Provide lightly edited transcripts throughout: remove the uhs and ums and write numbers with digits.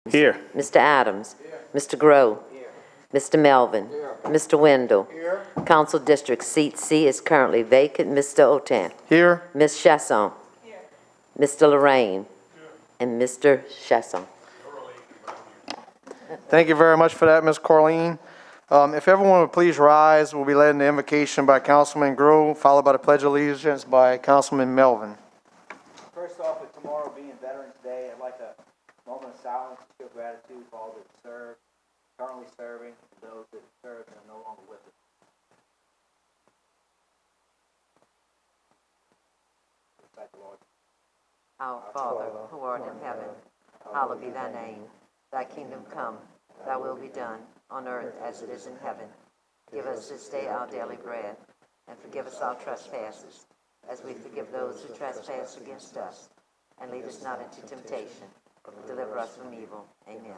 Here. Mr. Adams. Mr. Grow. Mr. Melvin. Mr. Wendell. Council District Seat C is currently vacant. Mr. Otan. Here. Ms. Chasson. Mr. Lorraine. And Mr. Chasson. Thank you very much for that, Ms. Corleen. If everyone would please rise, we'll be led in the invocation by Councilman Grove, followed by the Pledge of Allegiance by Councilman Melvin. First off, with tomorrow being Veterans Day, I'd like a moment of silence to show gratitude for all that served, currently serving, and those that served and are no longer with us. Thank the Lord. Our Father, who art in heaven, hallowed be thy name. Thy kingdom come, thy will be done, on earth as it is in heaven. Give us this day our daily bread, and forgive us our trespasses, as we forgive those who trespass against us. And lead us not into temptation, but deliver us from evil. Amen.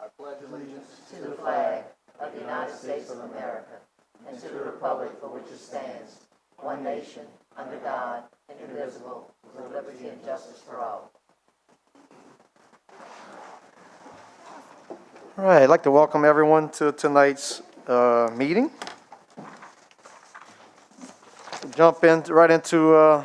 I pledge allegiance To the flag of the United States of America, and to the republic for which it stands, one nation, under God, indivisible, with liberty and justice for all. All right, I'd like to welcome everyone to tonight's meeting. Jump right into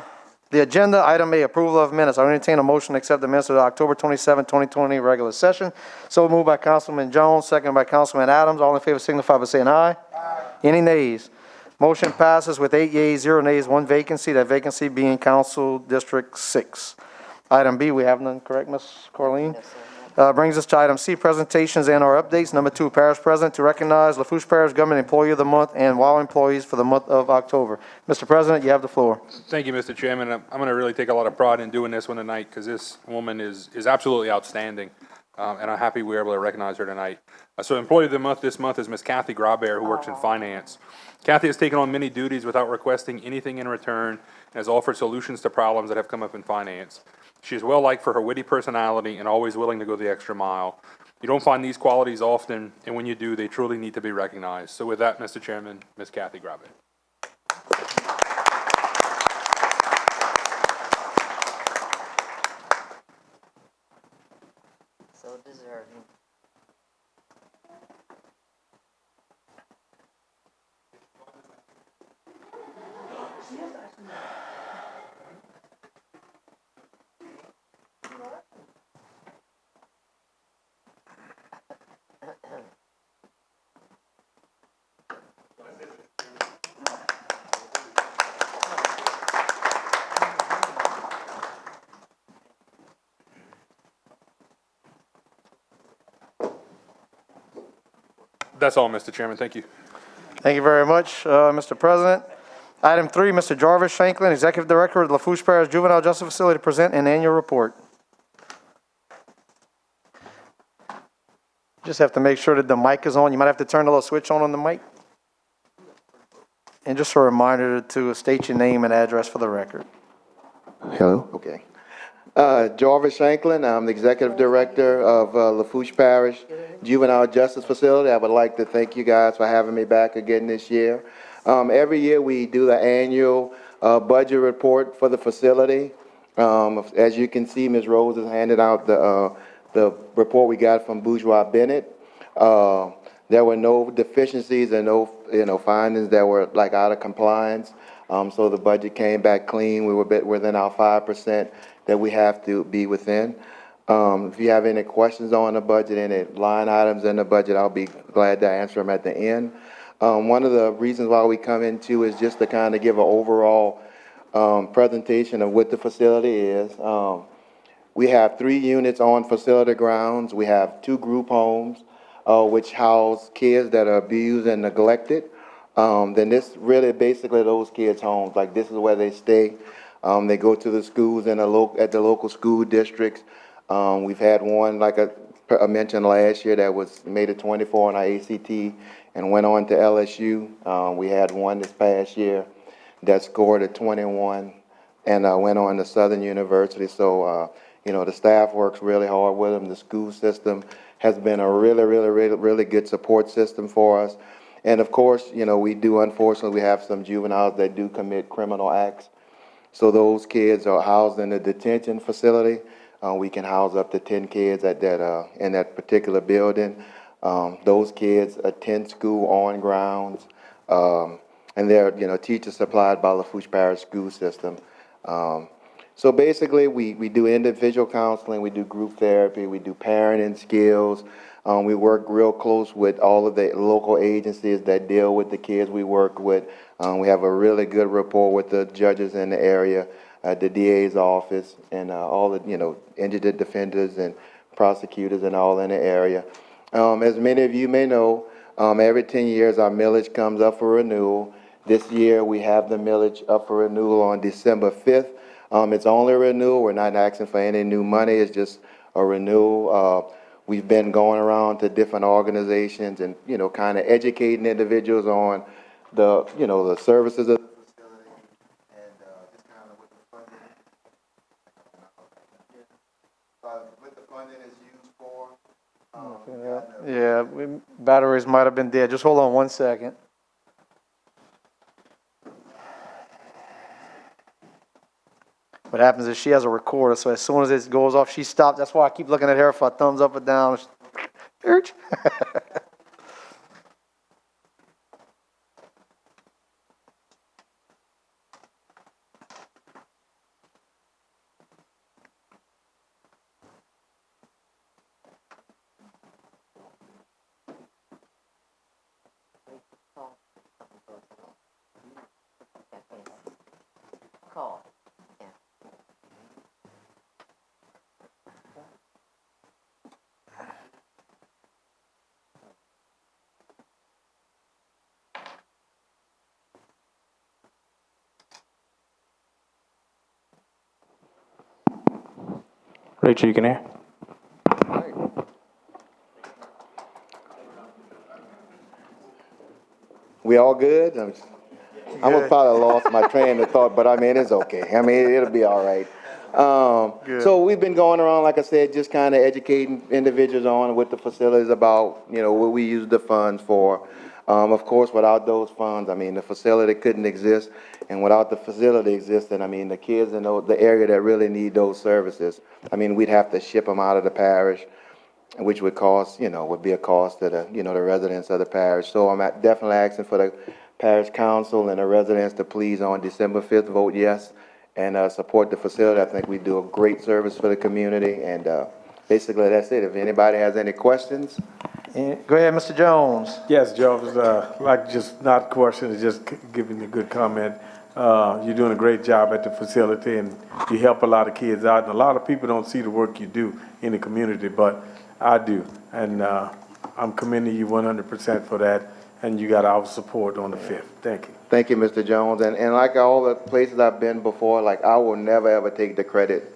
the agenda. Item A, approval of minutes. I entertain a motion to accept the minutes of the October 27, 2020 regular session. So moved by Councilman Jones, seconded by Councilman Adams. All in favor signify by saying aye. Aye. Any nays? Motion passes with 8 yeas, 0 nays, 1 vacancy. That vacancy being Council District 6. Item B, we have none, correct, Ms. Corleen? Yes, sir. Brings us to item C, presentations and our updates. Number 2, Parish President to recognize Lafourche Parish Government Employee of the Month and WOW employees for the month of October. Mr. President, you have the floor. Thank you, Mr. Chairman. I'm going to really take a lot of pride in doing this one tonight because this woman is absolutely outstanding, and I'm happy we were able to recognize her tonight. So Employee of the Month this month is Ms. Kathy Grabert, who works in finance. Kathy has taken on many duties without requesting anything in return and has offered solutions to problems that have come up in finance. She is well liked for her witty personality and always willing to go the extra mile. You don't find these qualities often, and when you do, they truly need to be recognized. So with that, Mr. Chairman, Ms. Kathy Grabert. So deserving. That's all, Mr. Chairman. Thank you. Thank you very much, Mr. President. Item 3, Mr. Jarvis Shanklin, Executive Director of the Lafourche Parish Juvenile Justice Facility, to present an annual report. Just have to make sure that the mic is on. You might have to turn the little switch on the mic. And just a reminder to state your name and address for the record. Hello. Okay. Jarvis Shanklin. I'm the Executive Director of Lafourche Parish Juvenile Justice Facility. I would like to thank you guys for having me back again this year. Every year we do the annual budget report for the facility. As you can see, Ms. Rose has handed out the report we got from Bourgeois Bennett. There were no deficiencies and no findings that were like out of compliance. So the budget came back clean. We were within our 5% that we have to be within. If you have any questions on the budget, any line items in the budget, I'll be glad to answer them at the end. One of the reasons why we come into is just to kind of give an overall presentation of what the facility is. We have 3 units on facility grounds. We have 2 group homes, which house kids that are abused and neglected. Then this really basically those kids' homes. Like this is where they stay. They go to the schools in at the local school districts. We've had one, like I mentioned last year, that made it 24 on our ACT and went on to LSU. We had one this past year that scored a 21 and went on to Southern University. So, the staff works really hard with them. The school system has been a really good support system for us. And of course, unfortunately, we have some juveniles that do commit criminal acts. So those kids are housed in a detention facility. We can house up to 10 kids at that, in that particular building. Those kids attend school on grounds, and they're, teachers supplied by Lafourche Parish School System. So basically, we do individual counseling, we do group therapy, we do parenting skills. We work real close with all of the local agencies that deal with the kids we work with. We have a really good rapport with the judges in the area, the DA's office, and all the, indigent defenders and prosecutors and all in the area. As many of you may know, every 10 years our millage comes up for renewal. This year we have the millage up for renewal on December 5th. It's only a renewal. We're not asking for any new money. It's just a renewal. We've been going around to different organizations and, kind of educating individuals on the, the services of the facility and just kind of what the funding is used for. Batteries might have been dead. Just hold on 1 second. What happens is she has a recorder, so as soon as it goes off, she stops. That's why I keep looking at her for a thumbs up or down. Urge. Call. Rachel, you can hear? We all good? I'm probably lost my train of thought, but I mean, it's okay. I mean, it'll be all right. So we've been going around, like I said, just kind of educating individuals on what the facility is about, what we use the funds for. Of course, without those funds, I mean, the facility couldn't exist. And without the facility existing, I mean, the kids in the area that really need those services, I mean, we'd have to ship them out of the parish, which would cost, would be a cost to the, the residents of the parish. So I'm definitely asking for the parish council and the residents to please on December 5th vote yes and support the facility. I think we do a great service for the community, and basically that's it. If anybody has any questions. Go ahead, Mr. Jones. Yes, Joe, it was, like just not question, just giving a good comment. You're doing a great job at the facility and you help a lot of kids out. And a lot of people don't see the work you do in the community, but I do. And I'm commending you 100% for that. And you got our support on the 5th. Thank you. Thank you, Mr. Jones. And like all the places I've been before, like I will never ever take the credit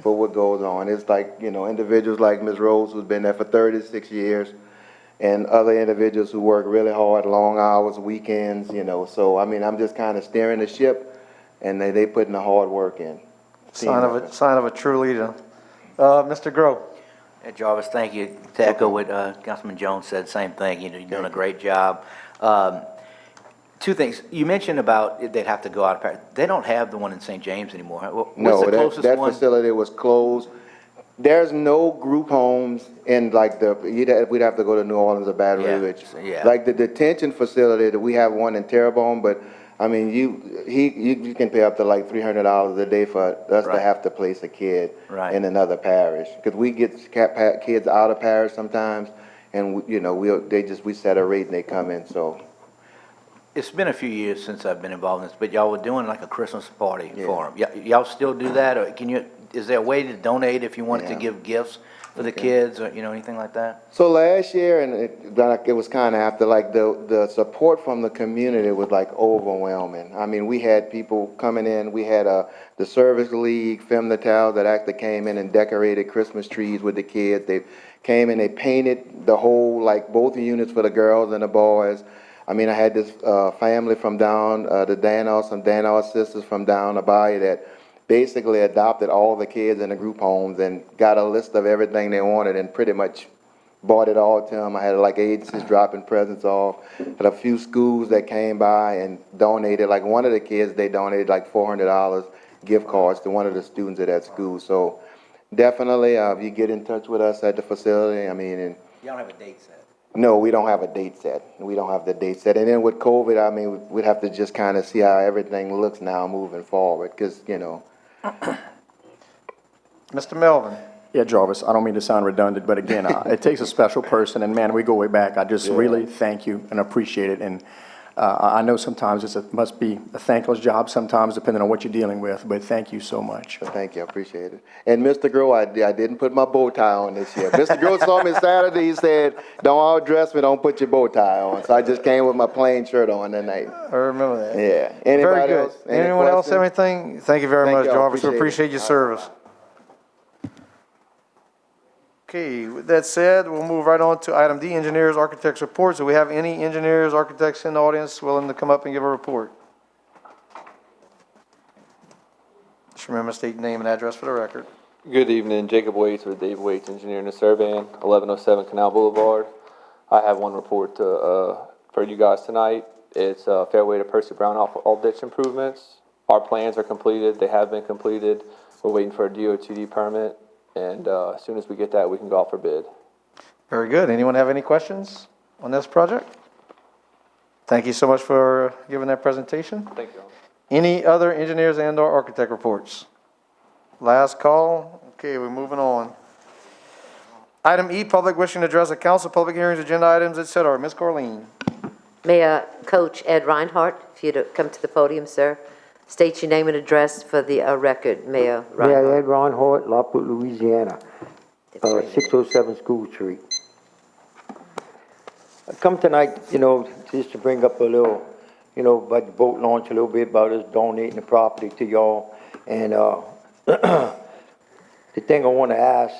for what goes on. It's like, individuals like Ms. Rose, who's been there for 36 years, and other individuals who work really hard, long hours, weekends, So, I mean, I'm just kind of steering the ship, and they putting the hard work in. Sign of a true leader. Mr. Groh. Jarvis, thank you. To echo what Councilman Jones said, same thing. You're doing a great job. Two things. You mentioned about they'd have to go out of Parish. They don't have the one in St. James anymore. What's No, the closest that one? facility was closed. There's no group homes in like we'd have to go to New Orleans or Baton Yeah, Rouge. yeah. Like the detention facility that we have one in Terrebonne, but I mean, you can pay up to like $300 a day for us to Right. have to place a kid Right. in another parish. Because we get kids out of parish sometimes, and we set a rate and they come in. So It's been a few years since I've been involved in this, but y'all were doing like a Christmas party for them. Y'all still do that, or is there a way to donate if you wanted to Yeah. give gifts for the kids, or anything like that? So last year, and it was kind of after, like the support from the community was like overwhelming. I mean, we had people coming in. We had the Service League, Femme Natale, that actually came in and decorated Christmas trees with the kids. They came in, they painted the whole, like both units for the girls and the boys. I mean, I had this family from down the Danos, some Danos sisters from down the bayou that basically adopted all the kids in the group homes and got a list of everything they wanted and pretty much bought it all to them. I had like agencies dropping presents off. Had a few schools that came by and donated. Like one of the kids, they donated like $400 gift cards to one of the students at that school. So definitely, if you get in touch with us at the facility, I mean, and You don't have a date set. no, we don't have a date set. We don't have the date set. And then with COVID, I mean, we'd have to just kind of see how everything looks now moving forward, because, you know. Mr. Melvin? Yeah, Jarvis, I don't mean to sound redundant, but again, it takes a special person, and man, we go way back. I just really thank you and appreciate it. And I know sometimes must be a thankless job sometimes, depending on what you're dealing with, but thank you so much. Thank you, I appreciate it. And Mr. Grow, I didn't put my bow tie on this year. Mr. Grow saw me Saturday, he said, don't all dress me, don't put your bow tie on. So I just came with my plain shirt on that night. I remember that. Yeah. Very Anybody good. else? Any Anyone else have questions? anything? Thank you very Thank much, you, I Jarvis. We appreciate it. appreciate your service. Okay, with that said, we'll move right on to item D, engineers, architects reports. Do we have any engineers, architects in the audience willing to come up and give a report? Just remember, state your name and address for the record. Good evening, Jacob Waits with Dave Waits Engineering and Surveying, 1107 Canal Boulevard. I have one report for you guys tonight. It's Fairway to Percy Brown all ditch improvements. Our plans are completed, they have been completed. We're waiting for a DOTD permit, and as soon as we get that, we can go out for bid. Very good. Anyone have any questions on this project? Thank you so much for giving that presentation. Thank you. Any other engineers and or architect reports? Last call. Okay, we're moving on. Item E, public wishing to address the council, public hearings, agenda items, et cetera. Ms. Corleen. Mayor Coach Ed Reinhardt, if you'd come to the podium, sir. State your name and address for the record, Mayor Mayor Reinhardt. Ed Ron Lafourche, Louisiana, 607 School Street. I come tonight, just to bring up a little, about the boat launch, a little bit about us donating the property to y'all. And the thing I want to ask,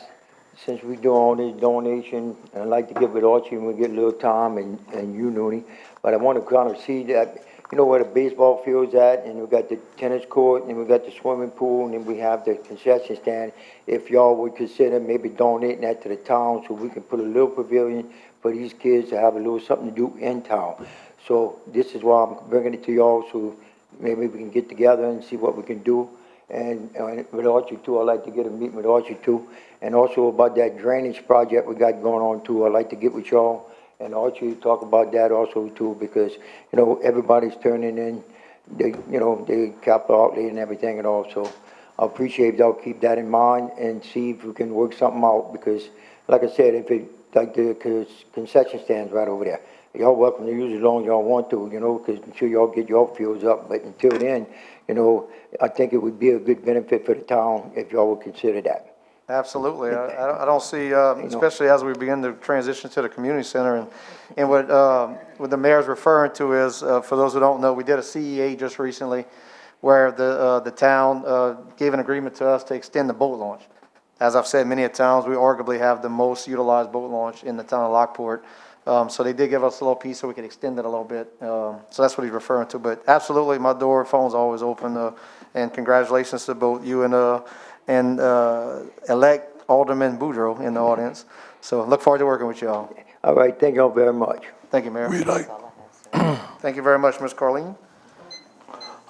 since we do all this donation, and I'd like to give it Archie when we get a little time, and you, Noonie, but I want to kind of see that, where the baseball field's at, and we got the tennis court, and we got the swimming pool, and then we have the concession stand. If y'all would consider maybe donating that to the town so we can put a little pavilion for these kids to have a little something to do in town. So this is why I'm bringing it to y'all, so maybe we can get together and see what we can do. And with Archie too, I'd like to get a meeting with Archie too. And also about that drainage project we got going on too, I'd like to get with y'all and Archie talk about that also too, because, everybody's turning in, the capital outlay and everything and all. So I appreciate if y'all keep that in mind and see if we can work something out, because like I said, if it, like the concession stands right over there, y'all welcome to use it as long as y'all want to, because I'm sure y'all get your fields up, but until then, I think it would be a good benefit for the town if y'all would consider that. Absolutely. I don't see, especially as we begin to transition to the community center, and what the mayor's referring to is, for those who don't know, we did a CEA just recently where the town gave an agreement to us to extend the boat launch. As I've said many a times, we arguably have the most utilized boat launch in the town of Lockport. So they did give us a little piece so we could extend it a little bit. So that's what he's referring to. But absolutely, my phone's always open. And congratulations to both you and elect Alderman Boudreaux in the audience. So look forward to working with y'all. All right, thank y'all very much. Thank you, Mayor. Like, Thank you very much, Ms. Carleen.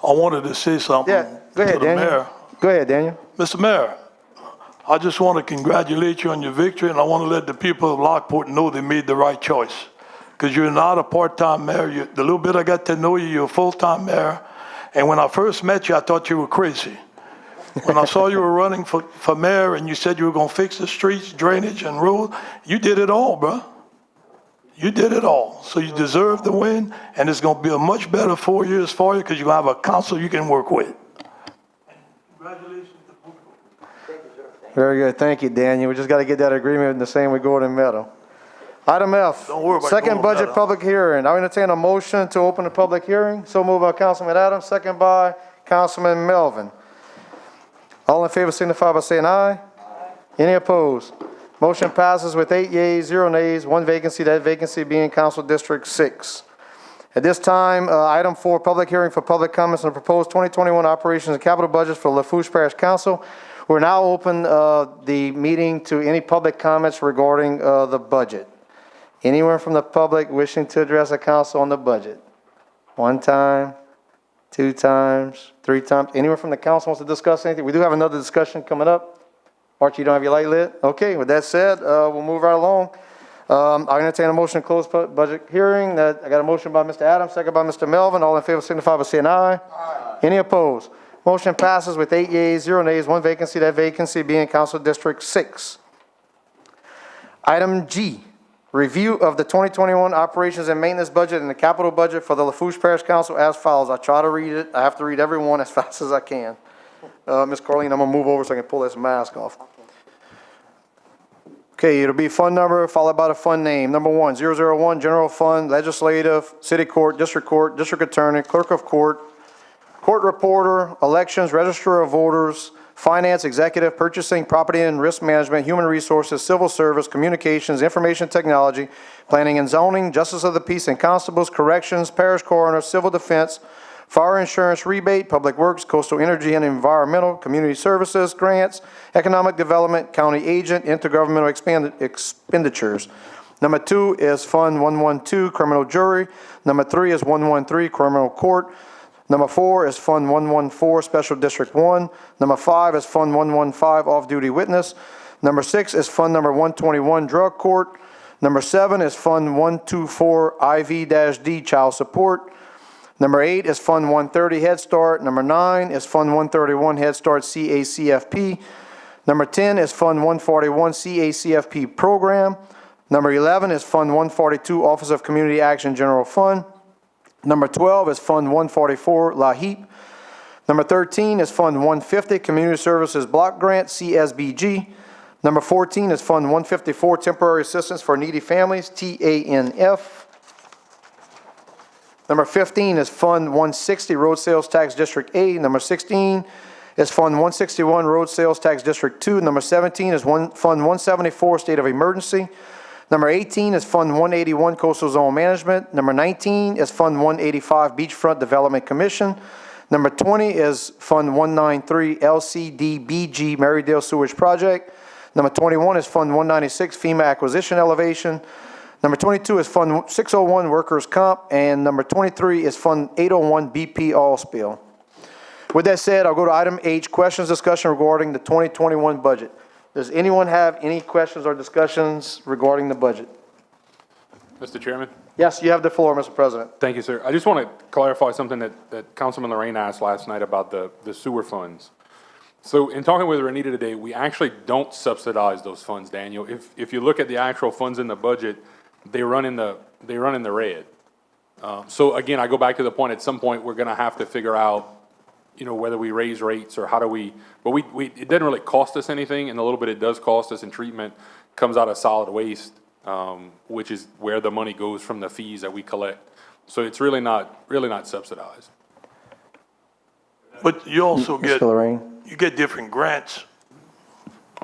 I wanted to say something Yeah, go ahead, to the Daniel. mayor. Go ahead, Daniel. Mr. Mayor, I just want to congratulate you on your victory, and I want to let the people of Lockport know they made the right choice. Because you're not a part-time mayor. The little bit I got to know you, you're a full-time mayor. And when I first met you, I thought you were crazy. When I saw you were running for mayor and you said you were going to fix the streets, drainage, and roads, you did it all, bro. You did it all. So you deserve the win, and it's going to be a much better 4 years for you because you're going to have a council you can work with. Congratulations to Boudreaux. Very good. Thank you, Daniel. We just got to get that agreement in the same with Gordon Meadow. Item F, Don't worry about second Gordon budget Meadow. public hearing. I entertain a motion to open the public hearing. So moved by Councilman Adams, second by Councilman Melvin. All in favor signify by saying aye. Any opposed? Motion passes with 8 yeas, 0 nays, 1 vacancy, that vacancy being Council District 6. At this time, item 4, public hearing for public comments on the proposed 2021 operations and capital budgets for Lafourche Parish Council. We're now open the meeting to any public comments regarding the budget. Anyone from the public wishing to address the council on the budget? 1 time, 2 times, 3 times. Anyone from the council wants to discuss anything? We do have another discussion coming up. Archie, you don't have your light lit? Okay, with that said, we'll move right along. I entertain a motion to close budget hearing. I got a motion by Mr. Adams, second by Mr. Melvin. All in favor signify by saying aye. Aye. Any opposed? Motion passes with 8 yeas, 0 nays, 1 vacancy, that vacancy being Council District 6. Item G, review of the 2021 operations and maintenance budget and the capital budget for the Lafourche Parish Council as follows. I try to read it. I have to read every one as fast as I can. Ms. Carleen, I'm gonna move over so I can pull this mask off. Okay, it'll be fund number followed by the fund name. Number 1, 001, General Fund, Legislative, City Court, District Attorney, Clerk of Court, Court Reporter, Elections, Registrar of Voters, Finance, Executive, Purchasing, Property and Risk Management, Human Resources, Civil Service, Communications, Information Technology, Planning and Zoning, Justice of the Peace and Constables, Corrections, Parish Coroner, Civil Defense, Fire Insurance Rebate, Public Works, Coastal Energy and Environmental, Community Services, Grants, Economic Development, County Agent, Intergovernmental Expenditures. Number 2 is Fund 112, Criminal Jury. Number 3 is 113, Criminal Court. Number 4 is Fund 114, Special District 1. Number 5 is Fund 115, Off-Duty Witness. Number 6 is Fund number 121, Drug Court. Number 7 is Fund 124, IV-D, Child Support. Number 8 is Fund 130, Head Start. Number 9 is Fund 131, Head Start CACFP. Number 10 is Fund 141, CACFP Program. Number 11 is Fund 142, Office of Community Action General Fund. Number 12 is Fund 144, LAHEAP. Number 13 is Fund 150, Community Services Block Grant, CSBG. Number 14 is Fund 154, Temporary Assistance for Needy Families, TANF. Number 15 is Fund 160, Road Sales Tax District A. Number 16 is Fund 161, Road Sales Tax District 2. Number 17 is Fund 174, State of Emergency. Number 18 is Fund 181, Coastal Zone Management. Number 19 is Fund 185, Beachfront Development Commission. Number 20 is Fund 193, LCDBG, Marydale Sewage Project. Number 21 is Fund 196, FEMA Acquisition Elevation. Number 22 is Fund 601, Workers' Comp. And number 23 is Fund 801, BP Oil Spill. With that said, I'll go to item H, questions, discussion regarding the 2021 budget. Does anyone have any questions or discussions regarding the budget? Mr. Chairman? Yes, you have the floor, Mr. President. Thank you, sir. I just want to clarify something that Councilman Lorraine asked last night about the sewer funds. So in talking with Renita today, we actually don't subsidize those funds, Daniel. If you look at the actual funds in the budget, they run in the red. So again, I go back to the point, at some point, we're going to have to figure out, whether we raise rates or how do we, but it doesn't really cost us anything, and the little bit it does cost us in treatment comes out of solid waste, which is where the money goes from the fees that we collect. So it's really not subsidized. But you also get, you get different grants.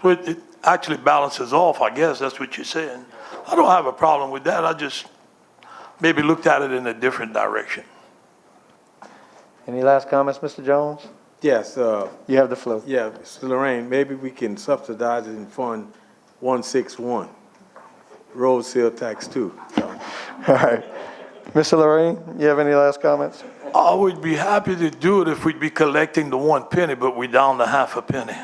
But it actually balances off, I guess, that's what you're saying. I don't have a problem with that, I just maybe looked at it in a different direction. Any last comments, Mr. Jones? Yes, You have the floor. yeah, Mr. Lorraine, maybe we can subsidize it in Fund 161, Road Sale Tax 2. All right. Mr. Lorraine, you have any last comments? I would be happy to do it if we'd be collecting the 1 penny, but we're down to half a penny.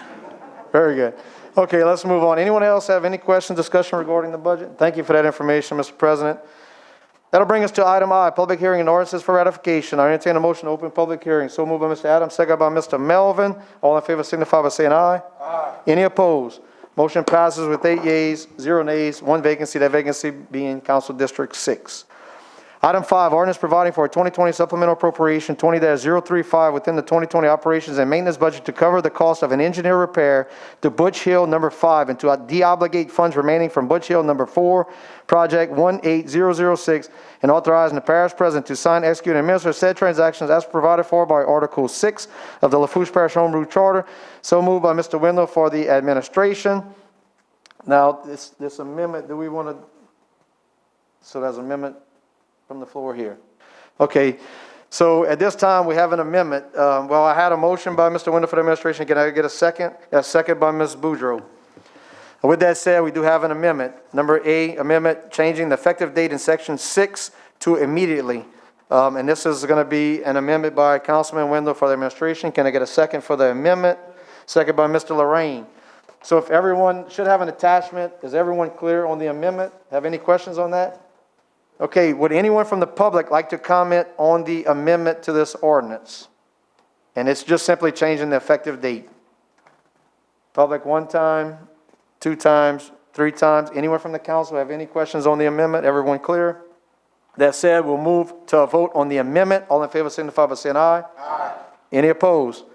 Very good. Okay, let's move on. Anyone else have any questions, discussion regarding the budget? Thank you for that information, Mr. President. That'll bring us to item I, public hearing and ordinances for ratification. I entertain a motion to open public hearing. So moved by Mr. Adams, second by Mr. Melvin. All in favor signify by saying aye. Aye. Any opposed? Motion passes with 8 yeas, 0 nays, 1 vacancy, that vacancy being Council District 6. Item 5, ordinance providing for a 2020 supplemental appropriation 20-035 within the 2020 operations and maintenance budget to cover the cost of an engineer repair to Butch Hill number 5 and to de-obligate funds remaining from Butch Hill number 4, project 18006, and authorizing the parish president to sign, execute, and administer said transactions as provided for by Article 6 of the Lafourche Parish Home Rule Charter. So moved by Mr. Wendell for the administration. Now, this amendment, do we want to, so there's an amendment from the floor here. Okay, so at this time, we have an amendment. Well, I had a motion by Mr. Wendell for the administration. Can I get a second? A second by Ms. Boudreaux. With that said, we do have an amendment. Number A, amendment changing the effective date in section 6 to immediately. And this is going to be an amendment by Councilman Wendell for the administration. Can I get a second for the amendment? Second by Mr. Lorraine. So if everyone should have an attachment, is everyone clear on the amendment? Have any questions on that? Okay, would anyone from the public like to comment on the amendment to this ordinance? And it's just simply changing the effective date. Public one time, two times, three times. Anyone from the council have any questions on the amendment? Everyone clear? That said, we'll move to a vote on the amendment. All in favor signify by saying aye. Aye. Any opposed?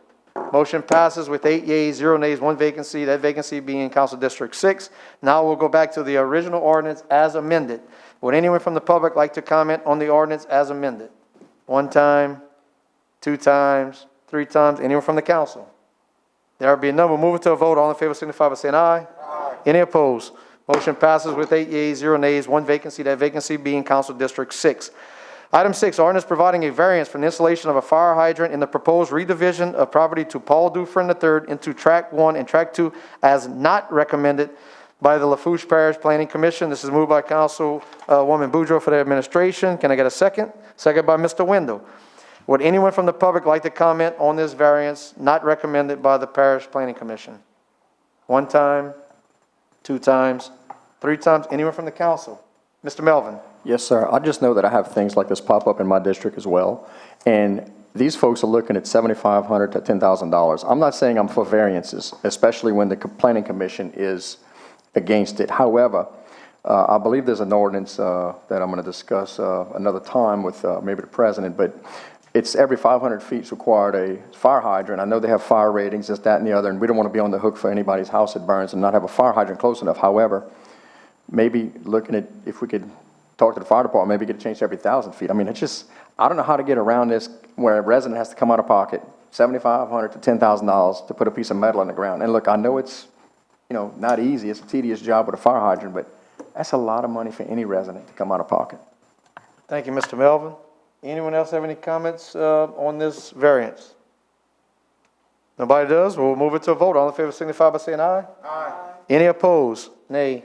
Motion passes with 8 yeas, 0 nays, 1 vacancy, that vacancy being Council District 6. Now we'll go back to the original ordinance as amended. Would anyone from the public like to comment on the ordinance as amended? One time, two times, three times. Anyone from the council? There will be a number. Move it to a vote. All in favor signify by saying aye. Aye. Any opposed? Motion passes with 8 yeas, 0 nays, 1 vacancy, that vacancy being Council District 6. Item 6, ordinance providing a variance for the installation of a fire hydrant in the proposed redivision of property to Paul Dufresne III into Tract 1 and Tract 2 as not recommended by the Lafourche Parish Planning Commission. This is moved by Councilwoman Boudreaux for the administration. Can I get a second? Second by Mr. Wendell. Would anyone from the public like to comment on this variance not recommended by the Parish Planning Commission? One time, two times, three times. Anyone from the council? Mr. Melvin. Yes, sir. I just know that I have things like this pop up in my district as well. And these folks are looking at $7,500 to $10,000. I'm not saying I'm for variances, especially when the planning commission is against it. However, I believe there's an ordinance that I'm going to discuss another time with maybe the president, but it's every 500 feet is required a fire hydrant. I know they have fire ratings, this, that, and the other, and we don't want to be on the hook for anybody's house that burns and not have a fire hydrant close enough. However, maybe looking at if we could talk to the fire department, maybe get it changed every 1,000 feet. I mean, it's just, I don't know how to get around this where a resident has to come out of pocket $7,500 to $10,000 to put a piece of metal in the ground. And look, I know it's, not easy. It's a tedious job with a fire hydrant, but that's a lot of money for any resident to come out of pocket. Thank you, Mr. Melvin. Anyone else have any comments on this variance? Nobody does? We'll move it to a vote. All in favor signify by saying aye. Aye. Any opposed? Nay.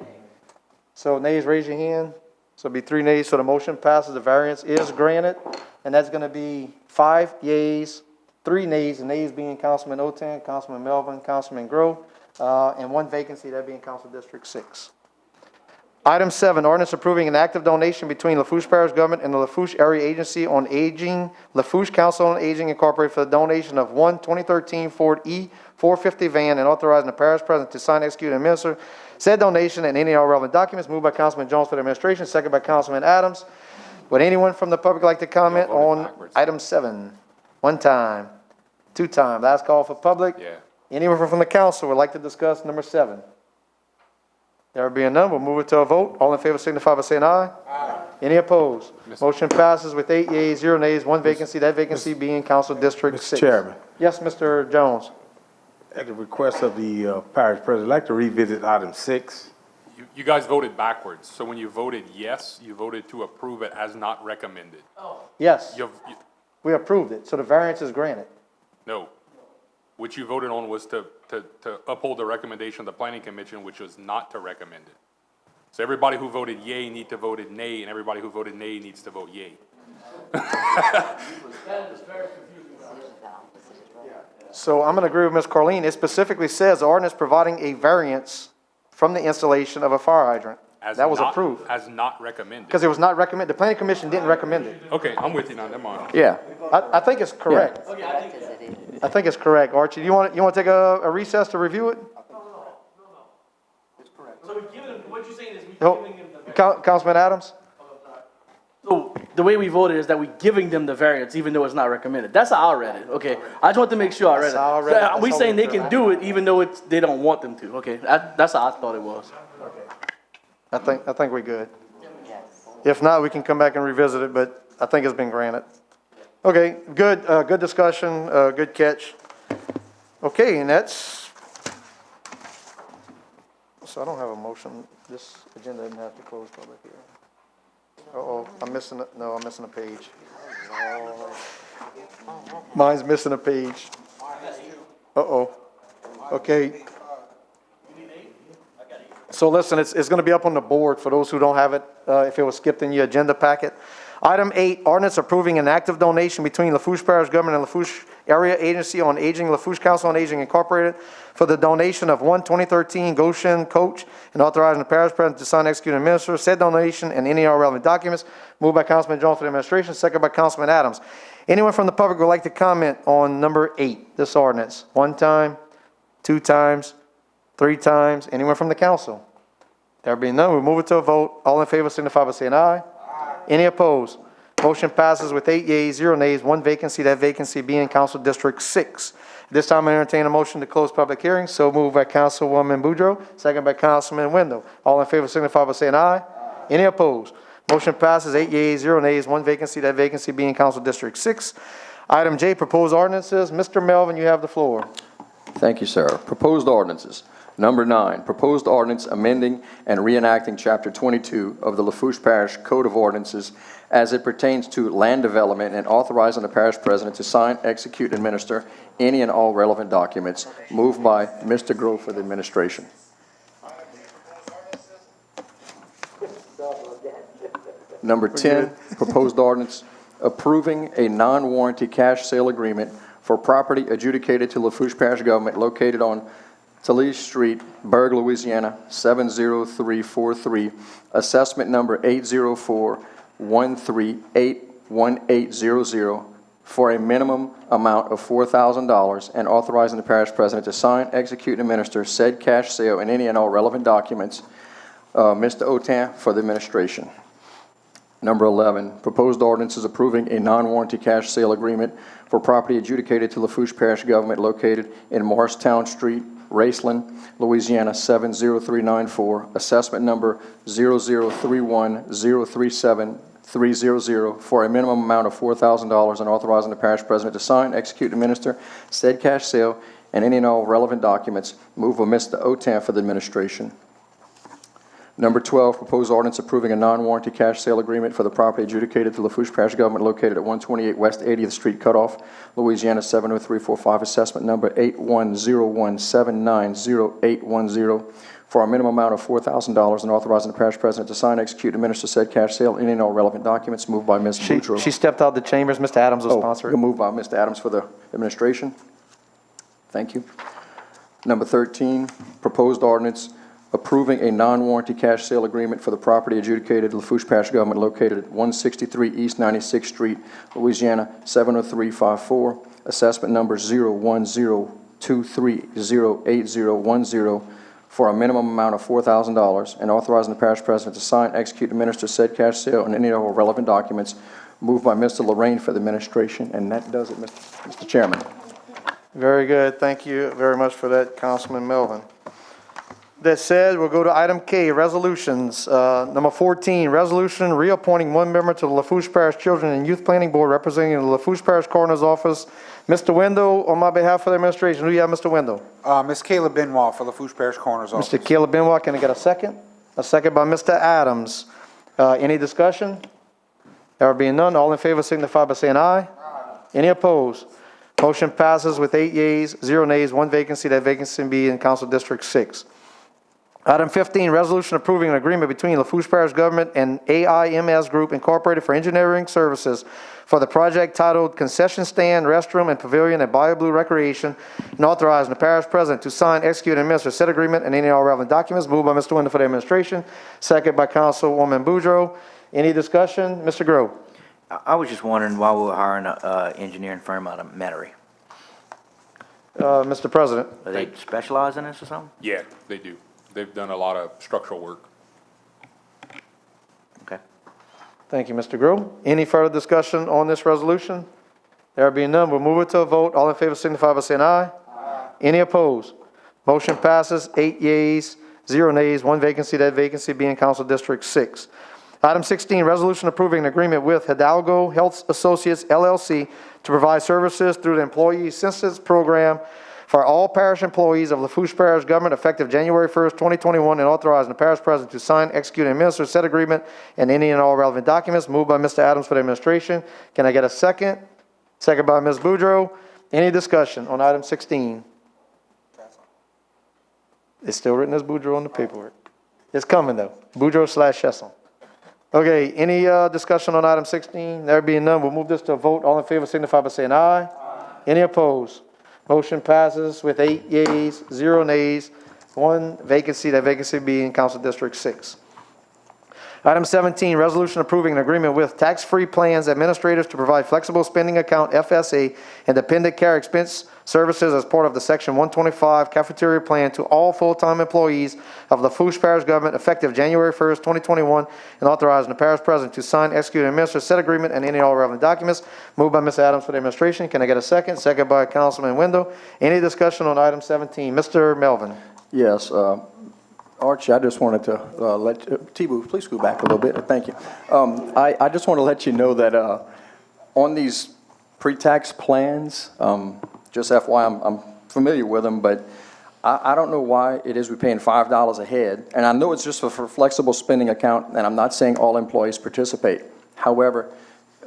So nays, raise your hand. So it'll be 3 nays, so the motion passes, the variance is granted, and that's going to be 5 yeas, 3 nays, the nays being Councilman Otan, Councilman Melvin, Councilman Grow, and 1 vacancy, that being Council District 6. Item 7, ordinance approving an act of donation between Lafourche Parish Government and the Lafourche Area Agency on Aging, Lafourche Council on Aging Incorporated for the donation of 1 2013 Ford E450 van and authorizing the parish president to sign, execute, and administer said donation and any other relevant documents. Moved by Councilman Jones for the administration, second by Councilman Adams. Would anyone from the public like to comment on item 7? One time, two time, last call for public. Yeah. Anyone from the council would like to discuss number 7? There will be a none. We'll move it to a vote. All in favor signify by saying aye. Aye. Any opposed? Motion passes with 8 yeas, 0 nays, 1 vacancy, that vacancy being Council District 6. Mr. Chairman. Yes, Mr. Jones. At the request of the parish president, I'd like to revisit item 6. You guys voted backwards. So when you voted yes, you voted to approve it as not recommended. Yes, You, we approved it, so the variance is granted. no. What you voted on was to uphold the recommendation of the planning commission, which was not to recommend it. So everybody who voted yay need to vote nay, and everybody who voted nay needs to vote yay. So I'm going to agree with Ms. Carleen. It specifically says the ordinance providing a variance from the installation of a fire hydrant. That was approved. As not recommended. Because it was not recommended. The planning commission didn't recommend it. Okay, I'm with you now, never mind. Yeah. I think it's correct. I think it's correct. Archie, you want to take a recess to review it? No. It's correct. So we're giving him, what you're saying is we're giving him the variance. Councilman Adams? So the way we voted is that we're giving them the variance even though it's not recommended. That's how I read it, okay? I just want to make sure I read That's how I read it. it. That's We how saying we they read it. can do it even though they don't want them to, okay? That's how I thought it was. I think we're good. Yes. If not, we can come back and revisit it, but I think it's been granted. Okay, good, good discussion, good catch. Okay, and that's, so I don't have a motion. This agenda doesn't have to close public hearing. Uh-oh, I'm missing a page. Mine's missing a page. Uh-oh. Okay. So listen, it's going to be up on the board for those who don't have it, if it was skipped in your agenda packet. Item 8, ordinance approving an active donation between Lafourche Parish Government and Lafourche Area Agency on Aging, Lafourche Council on Aging Incorporated, for the donation of one 2013 Goshen coach and authorizing the parish president to sign, execute, and administer said donation and any other relevant documents. Moved by Councilman Jones for the administration, second by Councilman Adams. Anyone from the public would like to comment on number 8, this ordinance? One time, two times, three times? Anyone from the council? There being none, we'll move it to a vote. All in favor signify by saying aye. Any opposed? Motion passes with 8 yeas, 0 nays, 1 vacancy, that vacancy being Council District 6. This time I entertain a motion to close public hearing. So moved by Councilwoman Boudreaux, second by Councilman Wendell. All in favor signify by saying aye. Any opposed? Motion passes 8 yeas, 0 nays, 1 vacancy, that vacancy being Council District 6. Item J, proposed ordinances. Mr. Melvin, you have the floor. Thank you, sir. Proposed ordinances. Number 9, proposed ordinance amending and reenacting Chapter 22 of the Lafourche Parish Code of Ordinances as it pertains to land development and authorizing the parish president to sign, execute, and administer any and all relevant documents. Moved by Mr. Grove for the administration. Number 10, proposed ordinance approving a non-warranty cash sale agreement for property adjudicated to Lafourche Parish Government located on Talise Street, Berg, Louisiana, 70343, assessment number 80413881800 for a minimum amount of $4,000 and authorizing the parish president to sign, execute, and administer said cash sale and any and all relevant documents. Mr. Otan for the administration. Number 11, proposed ordinance is approving a non-warranty cash sale agreement for property adjudicated to Lafourche Parish Government located in Morristown Street, Raceland, Louisiana, 70394, assessment number 0031037-300 for a minimum amount of $4,000 and authorizing the parish president to sign, execute, and administer said cash sale and any and all relevant documents. Move by Mr. Otan for the administration. Number 12, proposed ordinance approving a non-warranty cash sale agreement for the property adjudicated to Lafourche Parish Government located at 128 West 80th Street Cutoff, Louisiana, 70345, assessment number 8101790810 for a minimum amount of $4,000 and authorizing the parish president to sign, execute, and administer said cash sale and any and all relevant documents. Moved by Ms. Boudreaux. She stepped out the chambers. Mr. Adams will sponsor it. Moved by Mr. Adams for the administration. Thank you. Number 13, proposed ordinance approving a non-warranty cash sale agreement for the property adjudicated Lafourche Parish Government located at 163 East 96th Street, Louisiana, 70354, assessment number 01023081010 for a minimum amount of $4,000 and authorizing the parish president to sign, execute, and administer said cash sale and any other relevant documents. Moved by Mr. Lorraine for the administration, and that does it, Mr. Chairman. Very good. Thank you very much for that, Councilman Melvin. That said, we'll go to item K, resolutions. Number 14, resolution reappointing one member to the Lafourche Parish Children and Youth Planning Board representing the Lafourche Parish Coroner's Office. Mr. Wendell, on my behalf of the administration, who do you have, Mr. Wendell? Ms. Kayla Benoit for Lafourche Parish Coroner's Office. Mr. Caleb Benoit, can I get a second? A second by Mr. Adams. Any discussion? There being none, all in favor signify by saying aye. Any opposed? Motion passes with 8 yeas, 0 nays, 1 vacancy, that vacancy be in Council District 6. Item 15, resolution approving an agreement between Lafourche Parish Government and AIMS Group Incorporated for engineering services for the project titled Concession Stand, Restroom, and Pavilion at Bayou Blue Recreation, and authorizing the parish president to sign, execute, and administer said agreement and any and all relevant documents. Moved by Mr. Wendell for the administration, second by Councilwoman Boudreaux. Any discussion? Mr. Grove. I was just wondering why we were hiring an engineering firm out of Metairie. Mr. President. Do they specialize in this or something? Yeah, they do. They've done a lot of structural work. Okay. Thank you, Mr. Grove. Any further discussion on this resolution? There being none, we'll move it to a vote. All in favor signify by saying aye. Any opposed? Motion passes 8 yeas, 0 nays, 1 vacancy, that vacancy being Council District 6. Item 16, resolution approving an agreement with Hidalgo Health Associates, LLC, to provide services through the Employee Census Program for all parish employees of Lafourche Parish Government effective January 1st, 2021, and authorizing the parish president to sign, execute, and administer said agreement and any and all relevant documents. Moved by Mr. Adams for the administration. Can I get a second? Second by Ms. Boudreaux. Any discussion on item 16? It's still written as Boudreaux on the paperwork. It's coming, though. Boudreaux/Chesson. Okay, any, discussion on item 16? There being none, we'll move this to a vote. All in favor signify by saying aye. Any opposed? Motion passes with 8 yeas, 0 nays, 1 vacancy, that vacancy being Council District 6. Item 17, resolution approving an agreement with Tax-Free Plans Administrators to provide flexible spending account FSA and dependent care expense services as part of the Section 125 cafeteria plan to all full-time employees of Lafourche Parish government effective January 1st, 2021, and authorizing the parish president to sign, execute, and administer said agreement and any all relevant documents. Moved by Ms. Adams for the administration. Can I get a second? Second by Councilman Wendell. Any discussion on item 17? Mr. Melvin. Yes, Archie, I just wanted to T-Boo, please scoot back a little bit. Thank you. I just want to let you know that on these pre-tax plans, just FYI, I'm familiar with them, but I don't know why it is we're paying $5 a head. And I know it's just for flexible spending account, and I'm not saying all employees participate. However,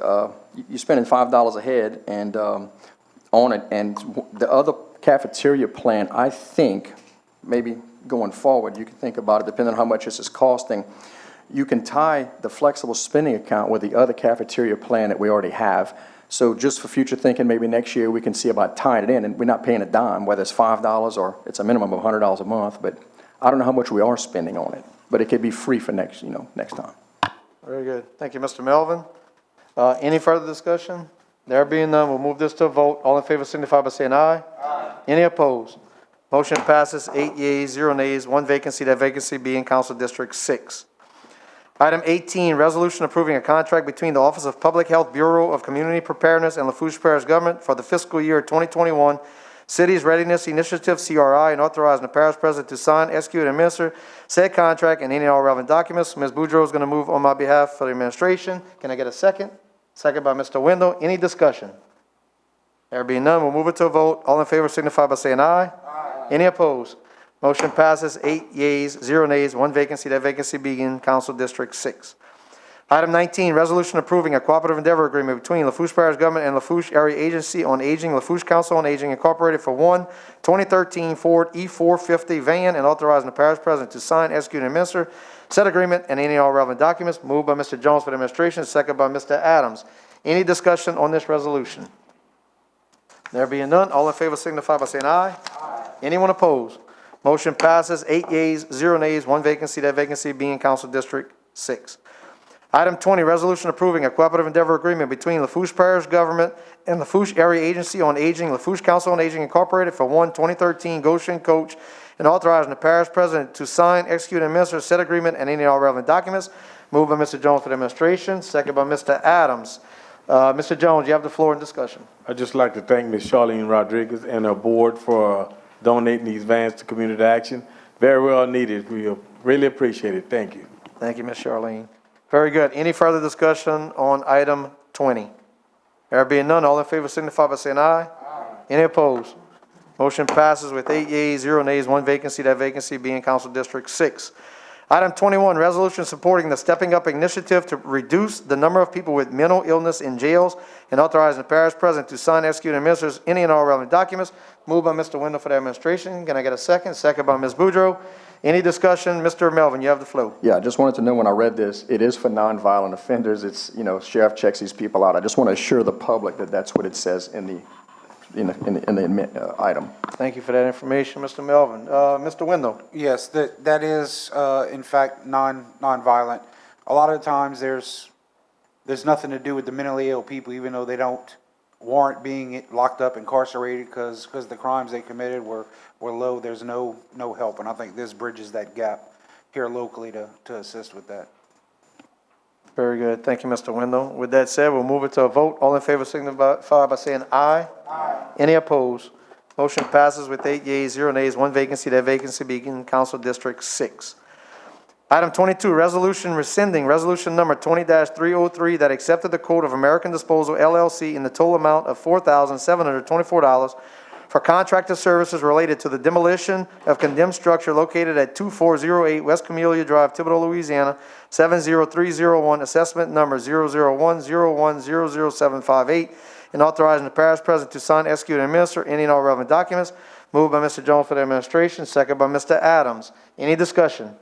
you're spending $5 a head and on it, and the other cafeteria plan, I think, maybe going forward, you can think about it, depending on how much this is costing. You can tie the flexible spending account with the other cafeteria plan that we already have. So just for future thinking, maybe next year we can see about tying it in, and we're not paying a dime, whether it's $5 or it's a minimum of $100 a month. But I don't know how much we are spending on it, but it could be free for next time. Very good. Thank you, Mr. Melvin. Any further discussion? There being none, we'll move this to a vote. All in favor signify by saying aye. Aye. Any opposed? Motion passes 8 yeas, 0 nays, 1 vacancy, that vacancy being Council District 6. Item 18, resolution approving a contract between the Office of Public Health Bureau of Community Preparedness and Lafourche Parish Government for the fiscal year 2021 Cities Readiness Initiative, CRI, and authorizing the parish president to sign, execute, and administer said contract and any and all relevant documents. Ms. Boudreaux is going to move on my behalf for the administration. Can I get a second? Second by Mr. Wendell. Any discussion? There being none, we'll move it to a vote. All in favor signify by saying aye. Aye. Any opposed? Motion passes 8 yeas, 0 nays, 1 vacancy, that vacancy being Council District 6. Item 19, resolution approving a cooperative endeavor agreement between Lafourche Parish Government and Lafourche Area Agency on Aging, Lafourche Council on Aging Incorporated for 2013 Ford E450 van and authorizing the parish president to sign, execute, and administer said agreement and any and all relevant documents. Moved by Mr. Jones for the administration, second by Mr. Adams. Any discussion on this resolution? There being none, all in favor signify by saying aye. Aye. Anyone opposed? Motion passes 8 yeas, 0 nays, 1 vacancy, that vacancy being Council District 6. Item 20, resolution approving a cooperative endeavor agreement between Lafourche Parish Government and Lafourche Area Agency on Aging, Lafourche Council on Aging Incorporated for 2013 Goshen Coach and authorizing the parish president to sign, execute, and administer said agreement and any and all relevant documents. Moved by Mr. Jones for the administration, second by Mr. Adams. Mr. Jones, you have the floor in discussion. I'd just like to thank Ms. Charlene Rodriguez and her board for donating these vans to community action. Very well needed. We really appreciate it. Thank you. Thank you, Ms. Charlene. Very good. Any further discussion on item 20? There being none, all in favor signify by saying aye. Aye. Any opposed? Motion passes with 8 yeas, 0 nays, 1 vacancy, that vacancy being Council District 6. Item 21, resolution supporting the Stepping Up initiative to reduce the number of people with mental illness in jails and authorizing the parish president to sign, execute, and administer any and all relevant documents. Moved by Mr. Wendell for the administration. Can I get a second? Second by Ms. Boudreaux. Any discussion? Mr. Melvin, you have the floor. Yeah, I just wanted to know when I read this, it is for nonviolent offenders. It's, sheriff checks these people out. I just want to assure the public that that's what it says in the item. Thank you for that information, Mr. Melvin. Mr. Wendell. Yes, that is, in fact, nonviolent. A lot of the times there's nothing to do with the mentally ill people, even though they don't warrant being locked up, incarcerated, because the crimes they committed were low. There's no help, and I think this bridges that gap here locally to assist with that. Very good. Thank you, Mr. Wendell. With that said, we'll move it to a vote. All in favor signify by saying aye. Aye. Any opposed? Motion passes with 8 yeas, 0 nays, 1 vacancy, that vacancy being Council District 6. Item 22, resolution rescinding resolution number 20-303 that accepted the quote of American Disposal LLC in the total amount of $4,724 for contracted services related to the demolition of condemned structure located at 2408 West Camellia Drive, Thibodaux, Louisiana, 70301, assessment number 00101000758, and authorizing the parish president to sign, execute, and administer any and all relevant documents. Moved by Mr. Jones for the administration, second by Mr. Adams. Any discussion?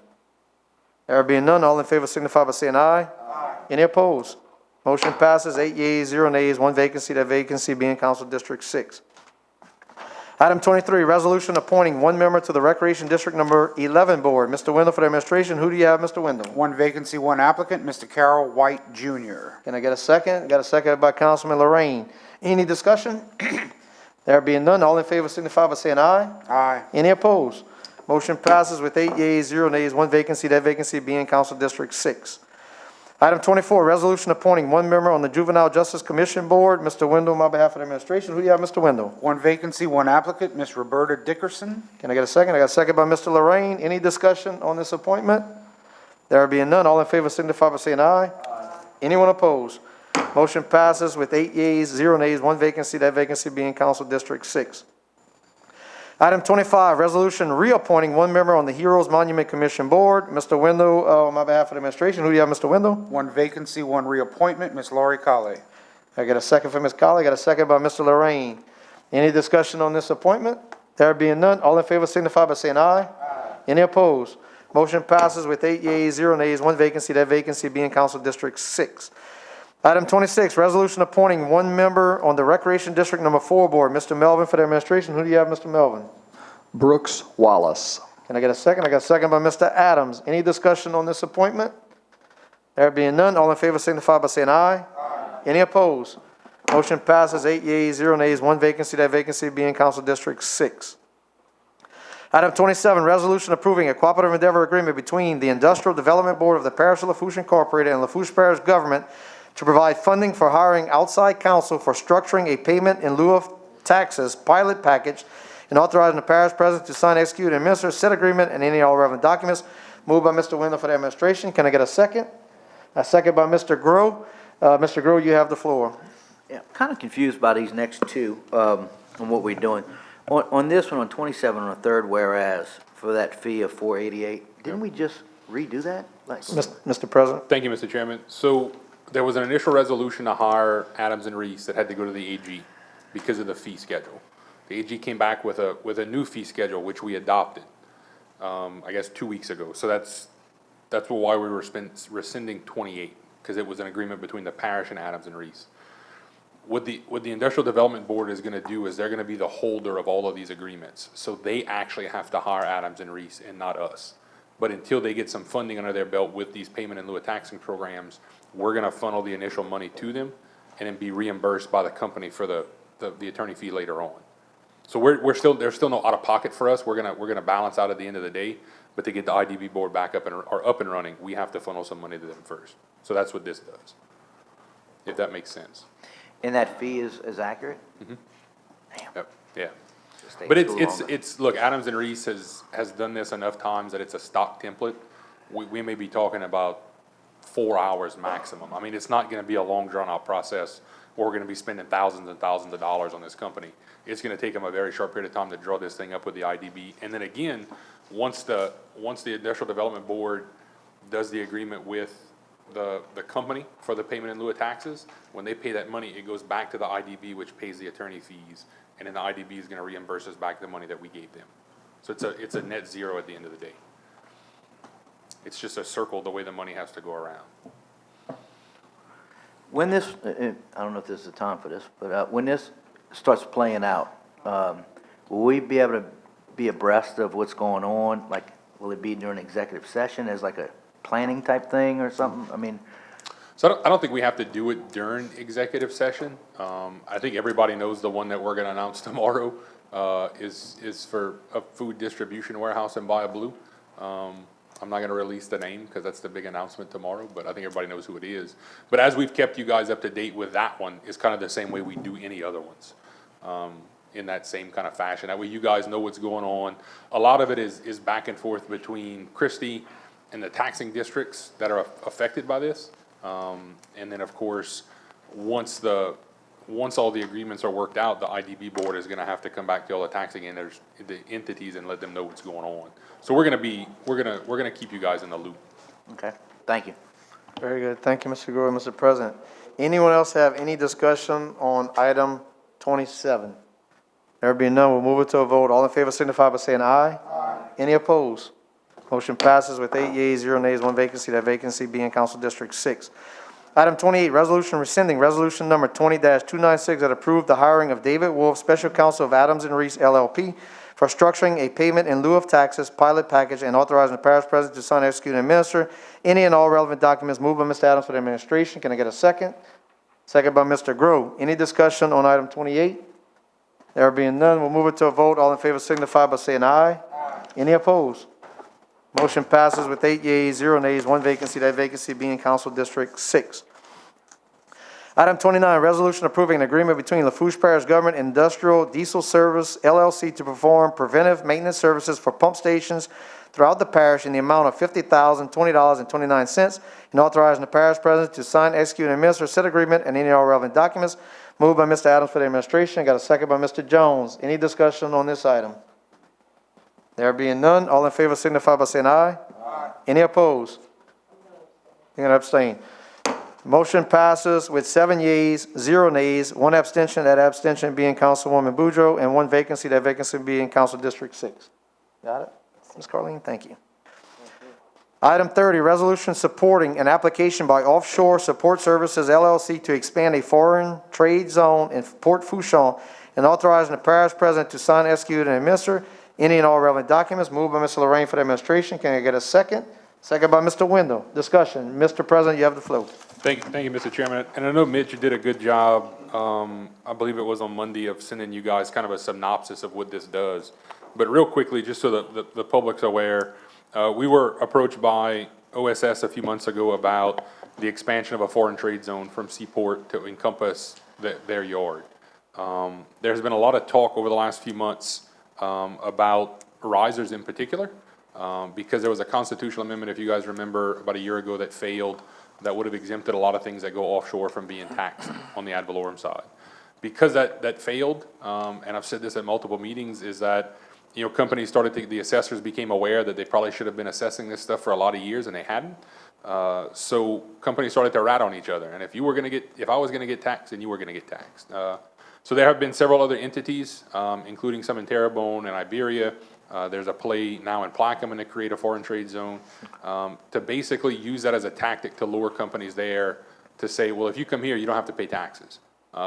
There being none, all in favor signify by saying aye. Aye. Any opposed? Motion passes, 8 yeas, 0 nays, 1 vacancy, that vacancy being Council District 6. Item 23, resolution appointing 1 member to the Recreation District Number 11 Board. Mr. Wendell for the administration. Who do you have, Mr. Wendell? One vacancy, one applicant, Mr. Carroll White Jr. Can I get a second? Got a second by Councilman Lorraine. Any discussion? There being none, all in favor signify by saying aye. Aye. Any opposed? Motion passes with 8 yeas, 0 nays, 1 vacancy, that vacancy being Council District 6. Item 24, resolution appointing 1 member on the Juvenile Justice Commission Board. Mr. Wendell, on behalf of the administration. Who do you have, Mr. Wendell? One vacancy, one applicant, Ms. Roberta Dickerson. Can I get a second? I got a second by Mr. Lorraine. Any discussion on this appointment? There being none, all in favor signify by saying aye. Aye. Anyone opposed? Motion passes with 8 yeas, 0 nays, 1 vacancy, that vacancy being Council District 6. Item 25, resolution reappointing 1 member on the Heroes Monument Commission Board. Mr. Wendell, on my behalf of the administration. Who do you have, Mr. Wendell? One vacancy, one reappointment, Ms. Laurie Colley. I got a second for Ms. Colley. Got a second by Mr. Lorraine. Any discussion on this appointment? There being none, all in favor signify by saying aye. Aye. Any opposed? Motion passes with 8 yeas, 0 nays, 1 vacancy, that vacancy being Council District 6. Item 26, resolution appointing 1 member on the Recreation District Number 4 Board. Mr. Melvin for the administration. Who do you have, Mr. Melvin? Brooks Wallace. Can I get a second? I got a second by Mr. Adams. Any discussion on this appointment? There being none, all in favor signify by saying aye. Aye. Any opposed? Motion passes 8 yeas, 0 nays, 1 vacancy, that vacancy being Council District 6. Item 27, resolution approving a cooperative endeavor agreement between the Industrial Development Board of the Parish of Lafourche Incorporated and Lafourche Parish Government to provide funding for hiring outside counsel for structuring a payment in lieu of taxes pilot package and authorizing the parish president to sign, execute, and administer said agreement and any all relevant documents. Moved by Mr. Wendell for the administration. Can I get a second? A second by Mr. Grow. Mr. Grow, you have the floor. Yeah, I'm kind of confused by these next two, on what we're doing. On this one, on 27, on the third whereas, for that fee of $488, didn't we just redo that? Like, Mr. President. Thank you, Mr. Chairman. So there was an initial resolution to hire Adams and Reese that had to go to the AG because of the fee schedule. The AG came back with a new fee schedule, which we adopted, I guess 2 weeks ago. So that's why we were rescinding 28, because it was an agreement between the parish and Adams and Reese. What the Industrial Development Board is gonna do is they're gonna be the holder of all of these agreements. So they actually have to hire Adams and Reese and not us. But until they get some funding under their belt with these payment in lieu of taxing programs, we're gonna funnel the initial money to them and then be reimbursed by the company for the attorney fee later on. So there's still no out of pocket for us. We're gonna balance out at the end of the day, but to get the IDB board back up and running, we have to funnel some money to them first. So that's what this does, if that makes sense. and that fee is accurate? Yep, yeah. Stay But too long. look, Adams and Reese has done this enough times that it's a stock template. We may be talking about 4 hours maximum. I mean, it's not gonna be a long drawn out process, or we're gonna be spending thousands and thousands of dollars on this company. It's gonna take them a very short period of time to draw this thing up with the IDB. And then again, once the Industrial Development Board does the agreement with the company for the payment in lieu of taxes, when they pay that money, it goes back to the IDB, which pays the attorney fees, and then the IDB is gonna reimburse us back the money that we gave them. So it's a net zero at the end of the day. It's just a circle the way the money has to go around. When this, I don't know if this is the time for this, but when this starts playing out, will we be able to be abreast of what's going on? Like, will it be during executive session as like a planning type thing or something? I mean. So I don't think we have to do it during executive session. I think everybody knows the one that we're gonna announce tomorrow, is for a food distribution warehouse in Bayou Blue. I'm not gonna release the name, because that's the big announcement tomorrow, but I think everybody knows who it is. But as we've kept you guys up to date with that one, it's kind of the same way we do any other ones, in that same kind of fashion. That way you guys know what's going on. A lot of it is back and forth between Christie and the taxing districts that are affected by this. And then, of course, once all the agreements are worked out, the IDB board is gonna have to come back to all the taxing the entities and let them know what's going on. So we're gonna keep you guys in the loop. Okay, thank you. Very good. Thank you, Mr. Gore, Mr. President. Anyone else have any discussion on item 27? There being none, we'll move it to a vote. All in favor signify by saying aye. Aye. Any opposed? Motion passes with 8 yeas, 0 nays, 1 vacancy, that vacancy being Council District 6. Item 28, resolution rescinding resolution number 20-296 that approved the hiring of David Wolf, Special Counsel of Adams and Reese LLP, for structuring a payment in lieu of taxes pilot package and authorizing the parish president to sign, execute, and administer any and all relevant documents. Moved by Mr. Adams for the administration. Can I get a second? Second by Mr. Grow. Any discussion on item 28? There being none, we'll move it to a vote. All in favor signify by saying aye. Any opposed? Motion passes with 8 yeas, 0 nays, 1 vacancy, that vacancy being Council District 6. Item 29, resolution approving an agreement between Lafourche Parish Government Industrial Diesel Service LLC to perform preventive maintenance services for pump stations throughout the parish in the amount of $50,020.29, and authorizing the parish president to sign, execute, and administer said agreement and any and all relevant documents. Moved by Mr. Adams for the administration. Got a second by Mr. Jones. Any discussion on this item? There being none, all in favor signify by saying aye. Aye. Any opposed? You're gonna abstain. Motion passes with 7 yeas, 0 nays, 1 abstention, that abstention being Councilwoman Boudreaux, and 1 vacancy, that vacancy being Council District 6. Got it? Ms. Carleen, thank you. Item 30, resolution supporting an application by Offshore Support Services LLC to expand a foreign trade zone in Port Fourchon, and authorizing the parish president to sign, execute, and administer any and all relevant documents. Moved by Mr. Lorraine for the administration. Can I get a second? Second by Mr. Wendell. Discussion. Mr. President, you have the floor. Thank you, Mr. Chairman. And I know, Mitch, you did a good job, I believe it was on Monday, of sending you guys kind of a synopsis of what this does. But real quickly, just so that the public's aware, we were approached by OSS a few months ago about the expansion of a foreign trade zone from Seaport to encompass their yard. There's been a lot of talk over the last few months about risers in particular, because there was a constitutional amendment, if you guys remember, about a year ago that failed, that would have exempted a lot of things that go offshore from being taxed on the ad valorem side. Because that failed, and I've said this at multiple meetings, is that, you know, companies started the assessors became aware that they probably should have been assessing this stuff for a lot of years and they hadn't. So companies started to rat on each other. And if I was gonna get taxed, then you were gonna get taxed. So there have been several other entities, including some in Terrebonne and Iberia. There's a play now in Plaquemine to create a foreign trade zone, to basically use that as a tactic to lure companies there to say, well, if you come here, you don't have to pay taxes,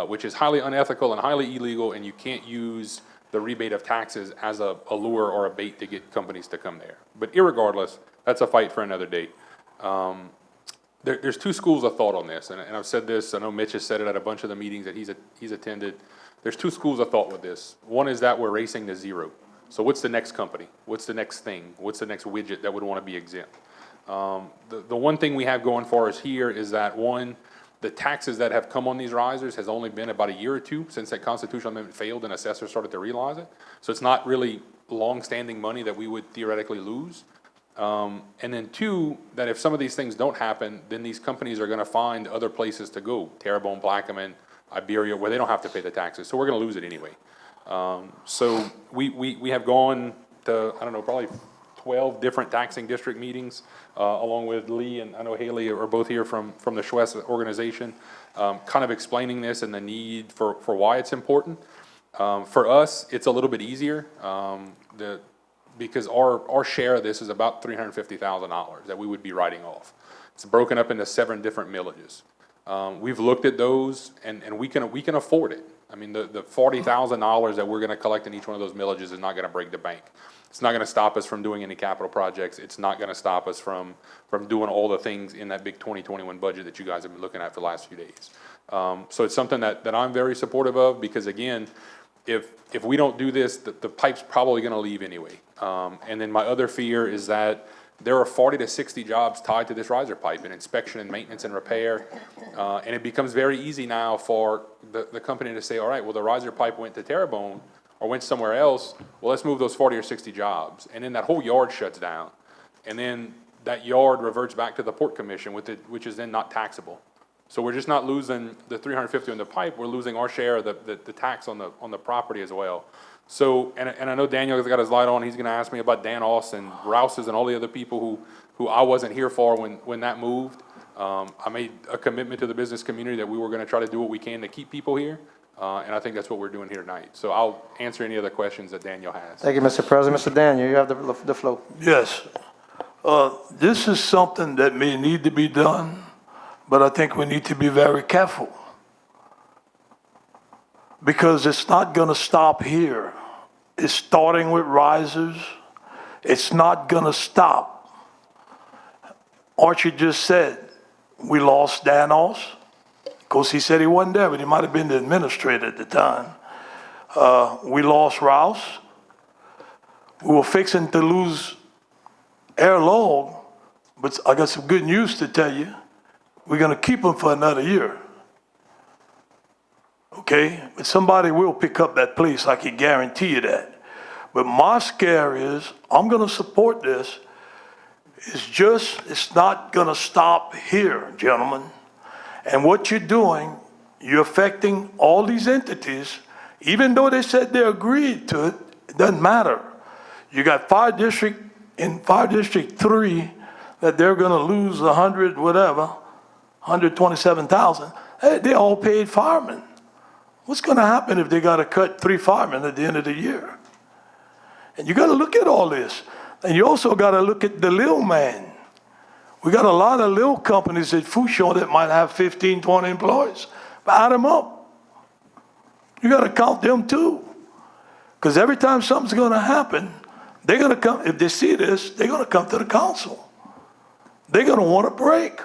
which is highly unethical and highly illegal, and you can't use the rebate of taxes as a lure or a bait to get companies to come there. But irregardless, that's a fight for another day. There's 2 schools of thought on this, and I've said this, I know Mitch has said it at a bunch of the meetings that he's attended. There's 2 schools of thought with this. One is that we're racing to zero. So what's the next company? What's the next thing? What's the next widget that would want to be exempt? The one thing we have going for us here is that, one, the taxes that have come on these risers has only been about a year or 2 since that constitutional amendment failed and assessors started to realize it. So it's not really long-standing money that we would theoretically lose. And then 2, that if some of these things don't happen, then these companies are going to find other places to go, Terrebonne, Plaquemine, Iberia, where they don't have to pay the taxes. So we're going to lose it anyway. So we have gone to, I don't know, probably 12 different taxing district meetings, along with Lee and I know Haley are both here from the Schwest organization, kind of explaining this and the need for why it's important. For us, it's a little bit easier, because our share of this is about $350,000 that we would be writing off. It's broken up into 7 different millages. We've looked at those and we can afford it. I mean, the $40,000 that we're gonna collect in each one of those millages is not gonna break the bank. It's not gonna stop us from doing any capital projects. It's not gonna stop us from doing all the things in that big 2021 budget that you guys have been looking at for the last few days. So it's something that I'm very supportive of, because again, if we don't do this, the pipe's probably gonna leave anyway. And then my other fear is that there are 40 to 60 jobs tied to this riser pipe in inspection and maintenance and repair. And it becomes very easy now for the company to say, all right, well, the riser pipe went to Terrebonne or went somewhere else. Well, let's move those 40 or 60 jobs. And then that whole yard shuts down. And then that yard reverts back to the Port Commission, which is then not taxable. So we're just not losing the $350 on the pipe, we're losing our share of the tax on the property as well. So, and I know Daniel has got his light on, he's gonna ask me about Dan Oss and Rouse's and all the other people who I wasn't here for when that moved. I made a commitment to the business community that we were gonna try to do what we can to keep people here, and I think that's what we're doing here tonight. So I'll answer any other questions that Daniel has. Thank you, Mr. President. Mr. Daniel, you have the floor. Yes. This is something that may need to be done, but I think we need to be very careful. Because it's not gonna stop here. It's starting with risers. It's not gonna stop. Archie just said, we lost Danos. Of course, he said he wasn't there, but he might have been the administrator at the time. We lost Rouse. We were fixing to lose Air Log, but I got some good news to tell you. We're gonna keep him for another year. Okay? But somebody will pick up that place, I can guarantee you that. But my scare is, I'm gonna support this. It's not gonna stop here, gentlemen. And what you're doing, you're affecting all these entities. Even though they said they agreed to it, it doesn't matter. You got Fire District in Fire District 3 that they're gonna lose 127,000. Hey, they all paid firemen. What's gonna happen if they gotta cut 3 firemen at the end of the year? And you gotta look at all this. And you also gotta look at the little man. We got a lot of little companies at Fourchon that might have 15, 20 employees. But add them up. You gotta count them too. Because every time something's gonna happen, they're gonna come, if they see this, they're gonna come to the council. They're gonna want a break.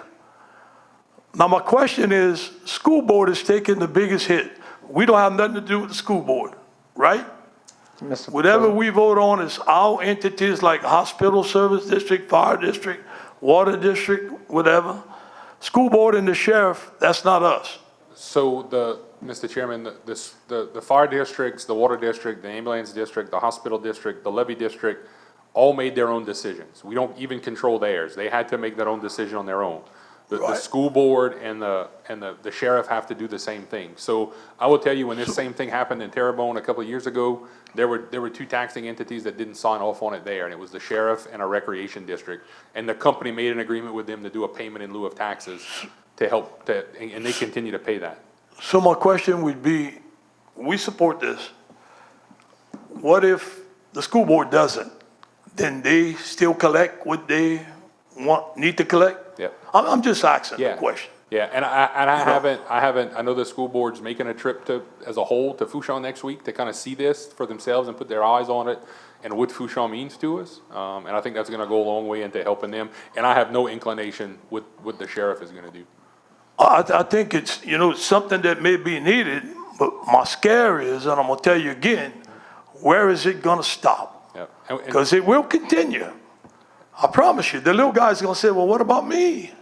Now my question is, school board is taking the biggest hit. We don't have nothing to do with the school board, right? Whatever we vote on is our entities like hospital service district, fire district, water district, whatever. School board and the sheriff, that's not us. So Mr. Chairman, the fire districts, the water district, the ambulance district, the hospital district, the levy district, all made their own decisions. We don't even control theirs. They had to make their own decision on their own. The school board and the sheriff have to do the same thing. So I will tell you, when this same thing happened in Terrebonne a couple of years ago, there were 2 taxing entities that didn't sign off on it there, and it was the sheriff and a recreation district. And the company made an agreement with them to do a payment in lieu of taxes to help, and they continue to pay that. So my question would be, we support this. What if the school board doesn't? Then they still collect what they need to collect? Yeah. I'm just asking the question. Yeah, and I know the school board's making a trip as a whole to Fourchon next week to kind of see this for themselves and put their eyes on it and what Fourchon means to us. And I think that's gonna go a long way into helping them. And I have no inclination what the sheriff is gonna do. I think it's, something that may be needed, but my scare is, and I'm gonna tell you again, where is it gonna stop? Yeah. Because it will continue. I promise you, the little guy's gonna say, well, what about me?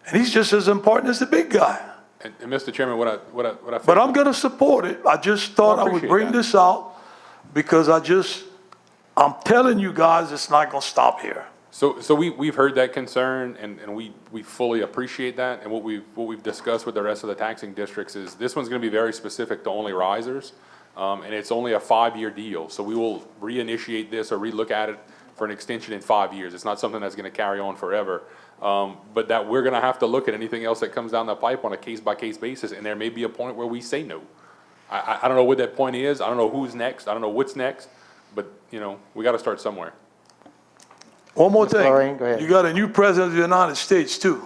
And he's just as important as the big guy. And Mr. Chairman, what I think. But I'm gonna support it. I just thought I would bring this out because I'm telling you guys, it's not gonna stop here. So we've heard that concern, and we fully appreciate that. And what we've discussed with the rest of the taxing districts is this one's gonna be very specific to only risers. And it's only a 5-year deal. So we will reinitiate this or relook at it for an extension in 5 years. It's not something that's gonna carry on forever. But that we're gonna have to look at anything else that comes down the pipe on a case-by-case basis, and there may be a point where we say no. I don't know what that point is, I don't know who's next, I don't know what's next, but, we gotta start somewhere. One more thing. Lorraine, go ahead. You got a new president of the United States too.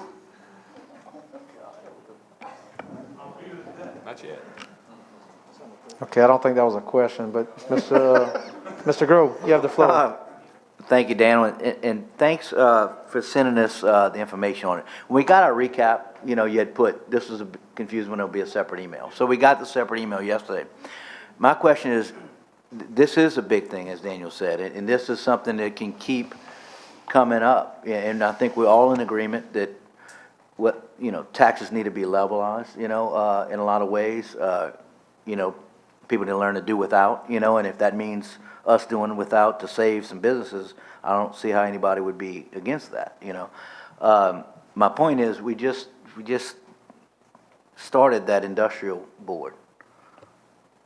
Not yet. Okay, I don't think that was a question, but Mr. Grove, you have the floor. Thank you, Dan, and thanks for sending us the information on it. When we got our recap, you had put, this was confused when it'll be a separate email. So we got the separate email yesterday. My question is, this is a big thing, as Daniel said, and this is something that can keep coming up. And I think we're all in agreement that taxes need to be levelized, in a lot of ways. People need to learn to do without, and if that means us doing without to save some businesses, I don't see how anybody would be against that, My point is, we just started that industrial board.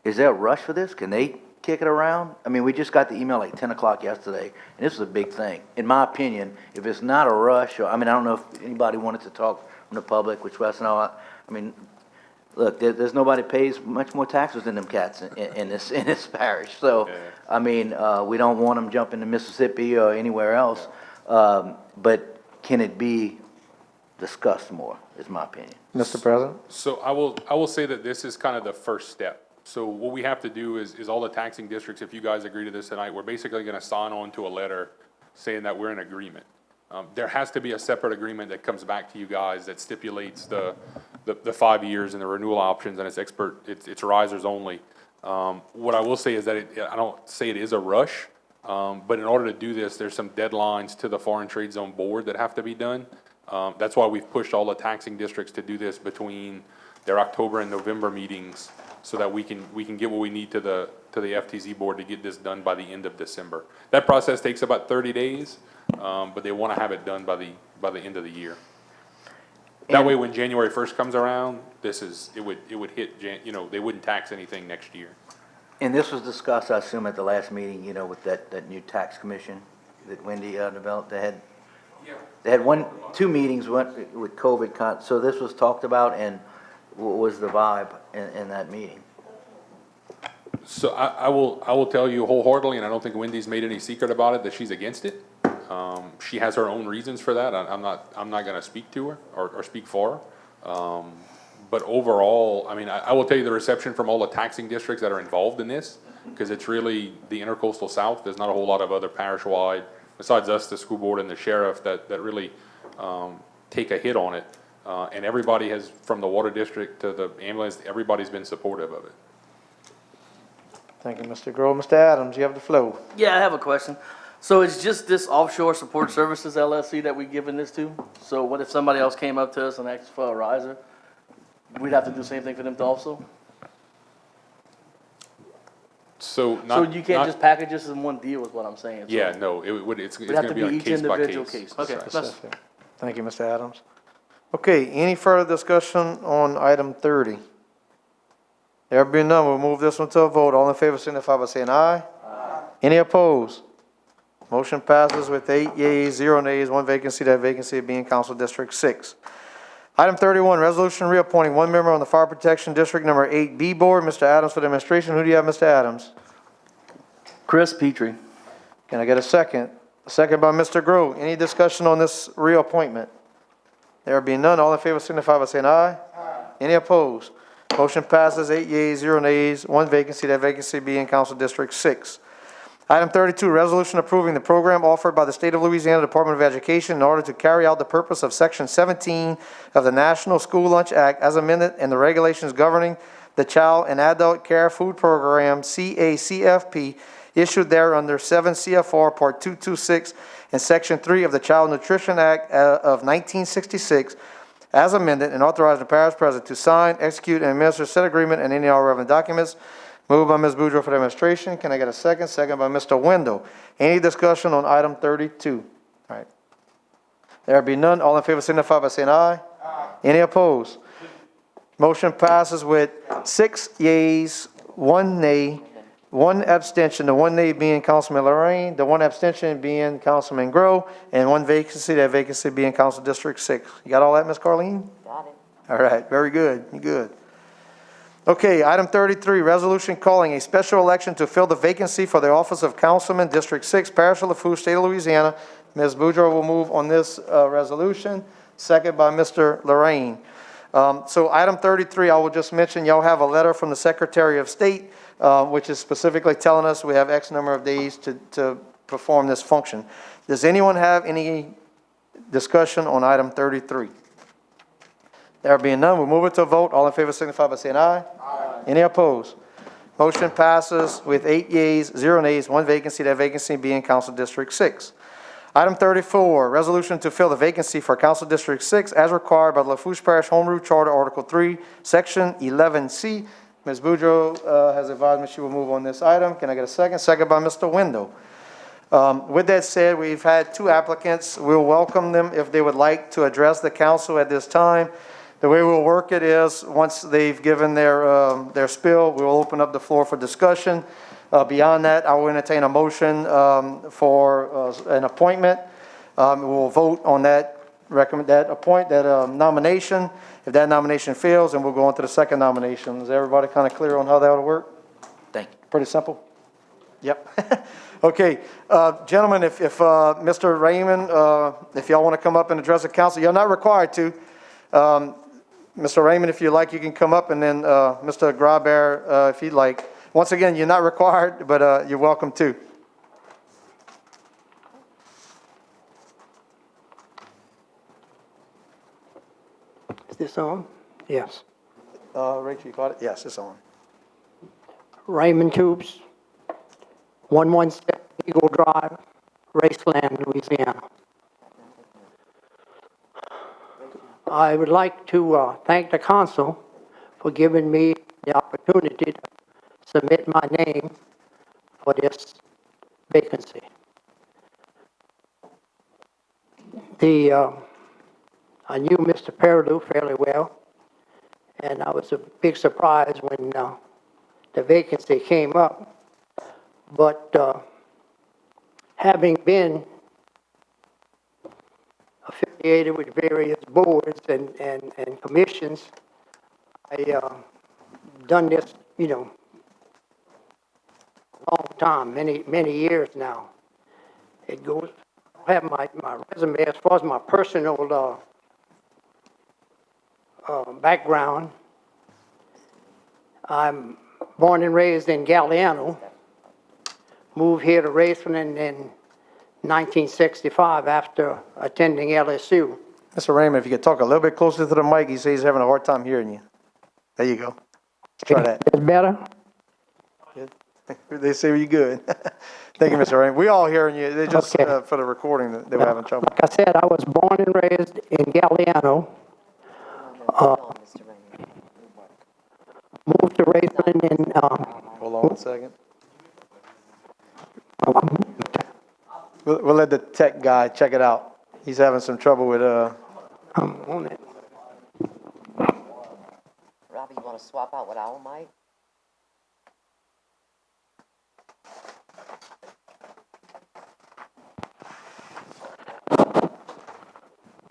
Is there a rush for this? Can they kick it around? I mean, we just got the email like 10 o'clock yesterday, and this is a big thing. In my opinion, if it's not a rush, I don't know if anybody wanted to talk from the public, which Wes and all, look, there's nobody pays much more taxes than them cats in this parish. So, we don't want them jumping to Mississippi or anywhere else. But can it be discussed more, is my opinion. Mr. President? So I will say that this is kind of the first step. So what we have to do is all the taxing districts, if you guys agree to this tonight, we're basically gonna sign on to a letter saying that we're in agreement. There has to be a separate agreement that comes back to you guys that stipulates the 5 years and the renewal options, and it's risers only. What I will say is that I don't say it is a rush, but in order to do this, there's some deadlines to the Foreign Trade Zone Board that have to be done. That's why we've pushed all the taxing districts to do this between their October and November meetings, so that we can get what we need to the FTZ board to get this done by the end of December. That process takes about 30 days, but they want to have it done by the end of the year. That way, when January 1st comes around, it would hit, they wouldn't tax anything next year. And this was discussed, I assume, at the last meeting, with that new tax commission that Wendy developed. They had 2 meetings with COVID, so this was talked about, and what was the vibe in that meeting? So I will tell you wholeheartedly, and I don't think Wendy's made any secret about it, that she's against it. She has her own reasons for that. I'm not gonna speak to her or speak for her. But overall, I mean, I will tell you the reception from all the taxing districts that are involved in this, because it's really the intercoastal south. There's not a whole lot of other parish-wide, besides us, the school board and the sheriff, that really take a hit on it. And everybody has, from the water district to the ambulance, everybody's been supportive of it. Thank you, Mr. Grove. Mr. Adams, you have the floor. Yeah, I have a question. So it's just this Offshore Support Services LLC that we giving this to? So what if somebody else came up to us and asked for a riser? We'd have to do the same thing for them to also? So So you can't just package this in one deal is what I'm saying? So Yeah, no, it's it'd have gonna to be on a each case by individual case. Okay, that's, Thank you, Mr. Adams. Okay, any further discussion on item 30? There being none, we'll move this one to a vote. All in favor signify by saying aye. Aye. Any opposed? Motion passes with 8 yeas, 0 nays, 1 vacancy, that vacancy being Council District 6. Item 31, resolution reappointing 1 member on the Fire Protection District Number 8B Board. Mr. Adams for the administration. Who do you have, Mr. Adams? Chris Petrie. Can I get a second? A second by Mr. Grove. Any discussion on this reappointment? There being none, all in favor signify by saying aye. Aye. Any opposed? Motion passes 8 yeas, 0 nays, 1 vacancy, that vacancy being Council District 6. Item 32, resolution approving the program offered by the State of Louisiana Department of Education in order to carry out the purpose of Section 17 of the National School Lunch Act as amended and the regulations governing the Child and Adult Care Food Program, CACFP, issued there under 7 CFR Part 226 and Section 3 of the Child Nutrition Act of 1966, as amended, and authorizing the parish president to sign, execute, and administer said agreement and any other relevant documents. Moved by Ms. Boudreaux for the administration. Can I get a second? Second by Mr. Wendell. Any discussion on item 32? All right. There be none. All in favor signify by saying aye. Aye. Any opposed? Motion passes with 6 yeas, 1 nay, 1 abstention. The 1 nay being Councilman Lorraine, the 1 abstention being Councilman Grow, and 1 vacancy, that vacancy being Council District 6. You got all that, Ms. Carleen? Got it. All right. Very good. You're good. Okay, item 33, resolution calling a special election to fill the vacancy for the office of Councilman, District 6, Parish of Lafourche, State of Louisiana. Ms. Boudreaux will move on this resolution, second by Mr. Lorraine. So item 33, I will just mention, y'all have a letter from the Secretary of State, which is specifically telling us we have X number of days to perform this function. Does anyone have any discussion on item 33? There being none, we'll move it to a vote. All in favor signify by saying aye. Aye. Any opposed? Motion passes with 8 yeas, 0 nays, 1 vacancy, that vacancy being Council District 6. Item 34, resolution to fill the vacancy for Council District 6 as required by the Lafourche Parish Home Rule Charter, Article 3, Section 11C. Ms. Boudreaux has advised me she will move on this item. Can I get a second? Second by Mr. Wendell. With that said, we've had 2 applicants. We'll welcome them if they would like to address the council at this time. The way we'll work it is, once they've given their spiel, we'll open up the floor for discussion. Beyond that, I will entertain a motion for an appointment. We'll vote on that nomination. If that nomination fails, then we'll go on to the second nomination. Is everybody kind of clear on how that will work? Thank you. Pretty simple? Yep. Okay, gentlemen, if Mr. Raymond, if y'all want to come up and address the council, you're not required to. Mr. Raymond, if you like, you can come up, and then Mr. Graber, if you'd like. Once again, you're not required, but you're welcome to. Is this on? Yes. Rachel, you caught it? Yes, it's on. Raymond Tubes, 117 Eagle Drive, Raceland, Louisiana. I would like to thank the council for giving me the opportunity to submit my name for this vacancy. I knew Mr. Perilou fairly well, and I was a big surprise when the vacancy came up. But having been affiliated with various boards and commissions, I done this, long time, many years now. It goes, I have my resume as far as my personal background. I'm born and raised in Galliano, moved here to Raceland in 1965 after attending LSU. Mr. Raymond, if you could talk a little bit closer to the mic, he says he's having a hard time hearing you. There you go. Let's try that. Is better? Good. They say you're good. Thank you, Mr. Raymond. We all hearing you. They just, Okay. for the recording, they were having trouble. Like I said, I was born and raised in Galliano. Mr. Raymond. Moved to Raceland in, Hold on one second. We'll let the tech guy check it out. He's having some trouble with, I'm on it. Robbie, you want to swap out with our mic?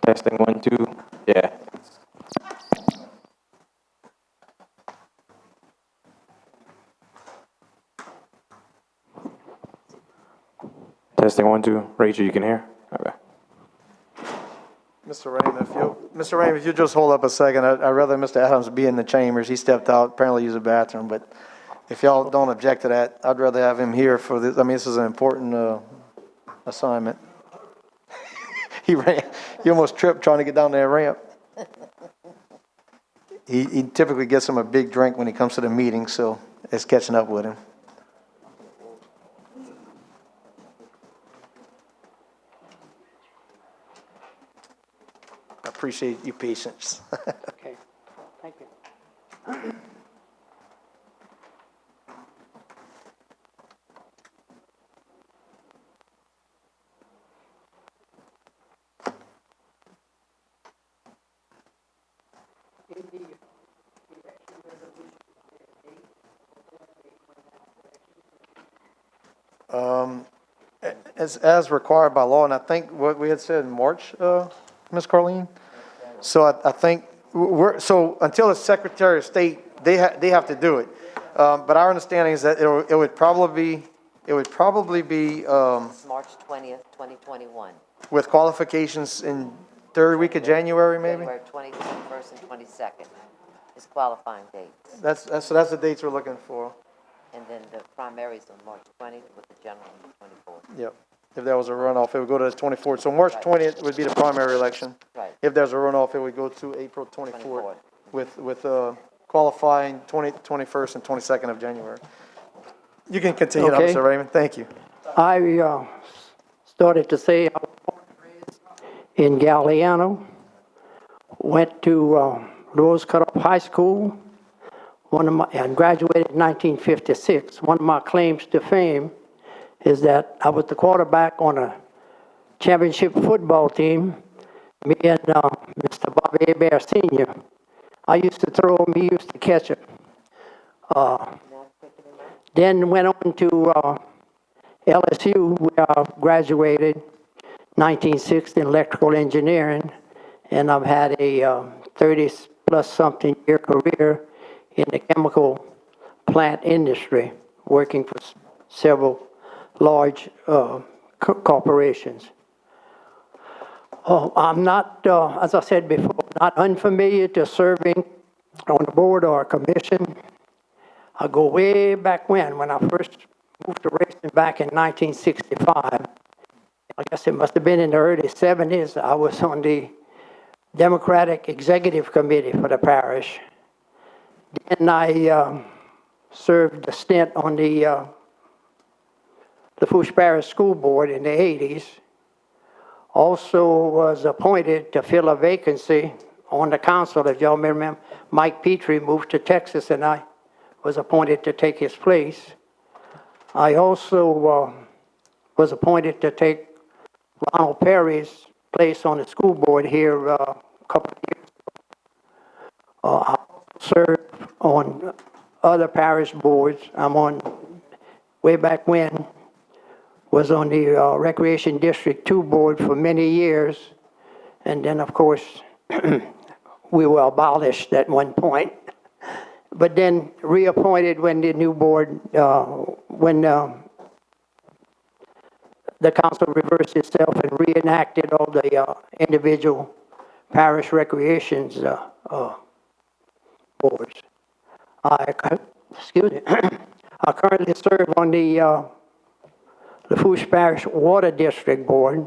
Testing 1, 2. Yeah. Testing 1, 2. Rachel, you can hear? Okay. Mr. Raymond, if you just hold up a second, I'd rather Mr. Adams be in the chambers. He stepped out, apparently use the bathroom, but if y'all don't object to that, I'd rather have him here for this. I mean, this is an important assignment. He almost tripped trying to get down that ramp. He typically gets him a big drink when he comes to the meeting, so it's catching up with him. I appreciate your patience. Okay, thank you. As required by law, and I think what we had said in March, Ms. Carleen. So I think so until the Secretary of State, they have to do it. But our understanding is that it would probably be March 20th, 2021. with qualifications in third week of January, maybe. January 21st and 22nd is qualifying dates. That's the dates we're looking for. And then the primaries on March 20th with the general on the 24th. Yep. If there was a runoff, it would go to the 24th. So March 20th would be the primary election. Right. If there's a runoff, it would go to April 24th with qualifying 21st and 22nd of January. You can continue now, Okay. Mr. Raymond. Thank you. I started to say I was born and raised in Galliano, went to Lewis Cutoff High School, and graduated in 1956. One of my claims to fame is that I was the quarterback on a championship football team, me and Mr. Bobby Hebert Sr. I used to throw him, he used to catch it. Then went on to LSU, where I graduated 1960 in electrical engineering, and I've had a 30-plus-something year career in the chemical plant industry, working for several large corporations. I'm not, as I said before, not unfamiliar to serving on a board or a commission. I go way back when I first moved to racing back in 1965. I guess it must have been in the early 70s. I was on the Democratic Executive Committee for the parish. Then I served a stint on the Lafourche Parish School Board in the 80s. Also was appointed to fill a vacancy on the council. If y'all remember, Mike Petrie moved to Texas and I was appointed to take his place. I also was appointed to take Ronald Perry's place on the school board here a couple of years ago. I also served on other parish boards. I'm on, way back when, was on the Recreation District 2 board for many years. And then, of course, we were abolished at one point. But then reappointed when the new board, when the council reversed itself and reenacted all the individual parish recreations boards. Excuse me. I currently serve on the Lafourche Parish Water District Board,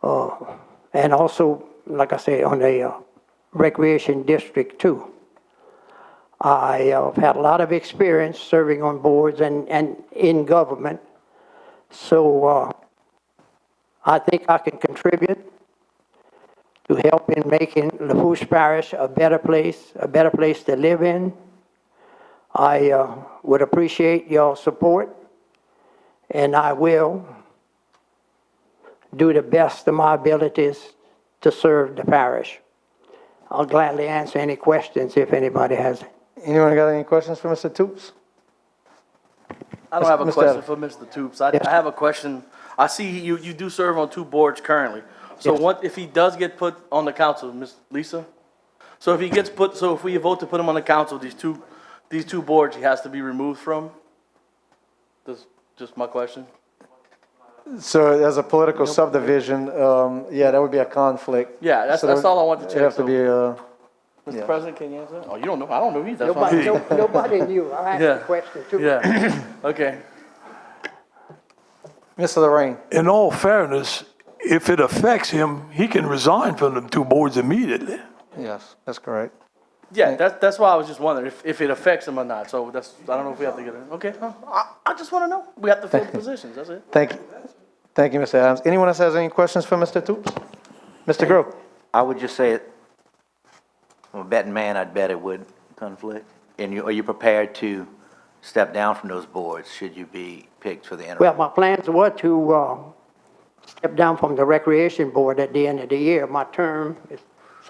and also, like I say, on the Recreation District 2. I have had a lot of experience serving on boards and in government, so I think I can contribute to help in making Lafourche Parish a better place to live in. I would appreciate your support, and I will do the best of my abilities to serve the parish. I'll gladly answer any questions if anybody has. Anyone got any questions for Mr. Toops? I don't have a Mr. question Adams. for Mr. Toops. I have a question. I see you do serve on 2 boards currently. So Yes. what if he does get put on the council, Ms. Lisa? So if he gets put, so if we vote to put him on the council, these two boards he has to be removed from? That's just my question. So as a political subdivision, yeah, that would be a conflict. Yeah, that's So all I wanted to check. It'd have to be, Mr. yeah. President, can you answer? Oh, you don't know? I don't know either. That's fine. Nobody knew. I asked Yeah. a question too. Yeah, okay. Mr. Lorraine. In all fairness, if it affects him, he can resign from the 2 boards immediately. Yes, that's correct. Yeah, that's why I was just wondering if it affects him or not. So I don't know if we have to get it. Okay, I just want to know. We have to fill the positions, that's it. Thank you. Thank you, Mr. Adams. Anyone else has any questions for Mr. Toops? Mr. Grove? I would just say, I'm a betting man, I'd bet it would conflict. And are you prepared to step down from those boards should you be picked for the interim? Well, my plans were to step down from the Recreation Board at the end of the year. My term is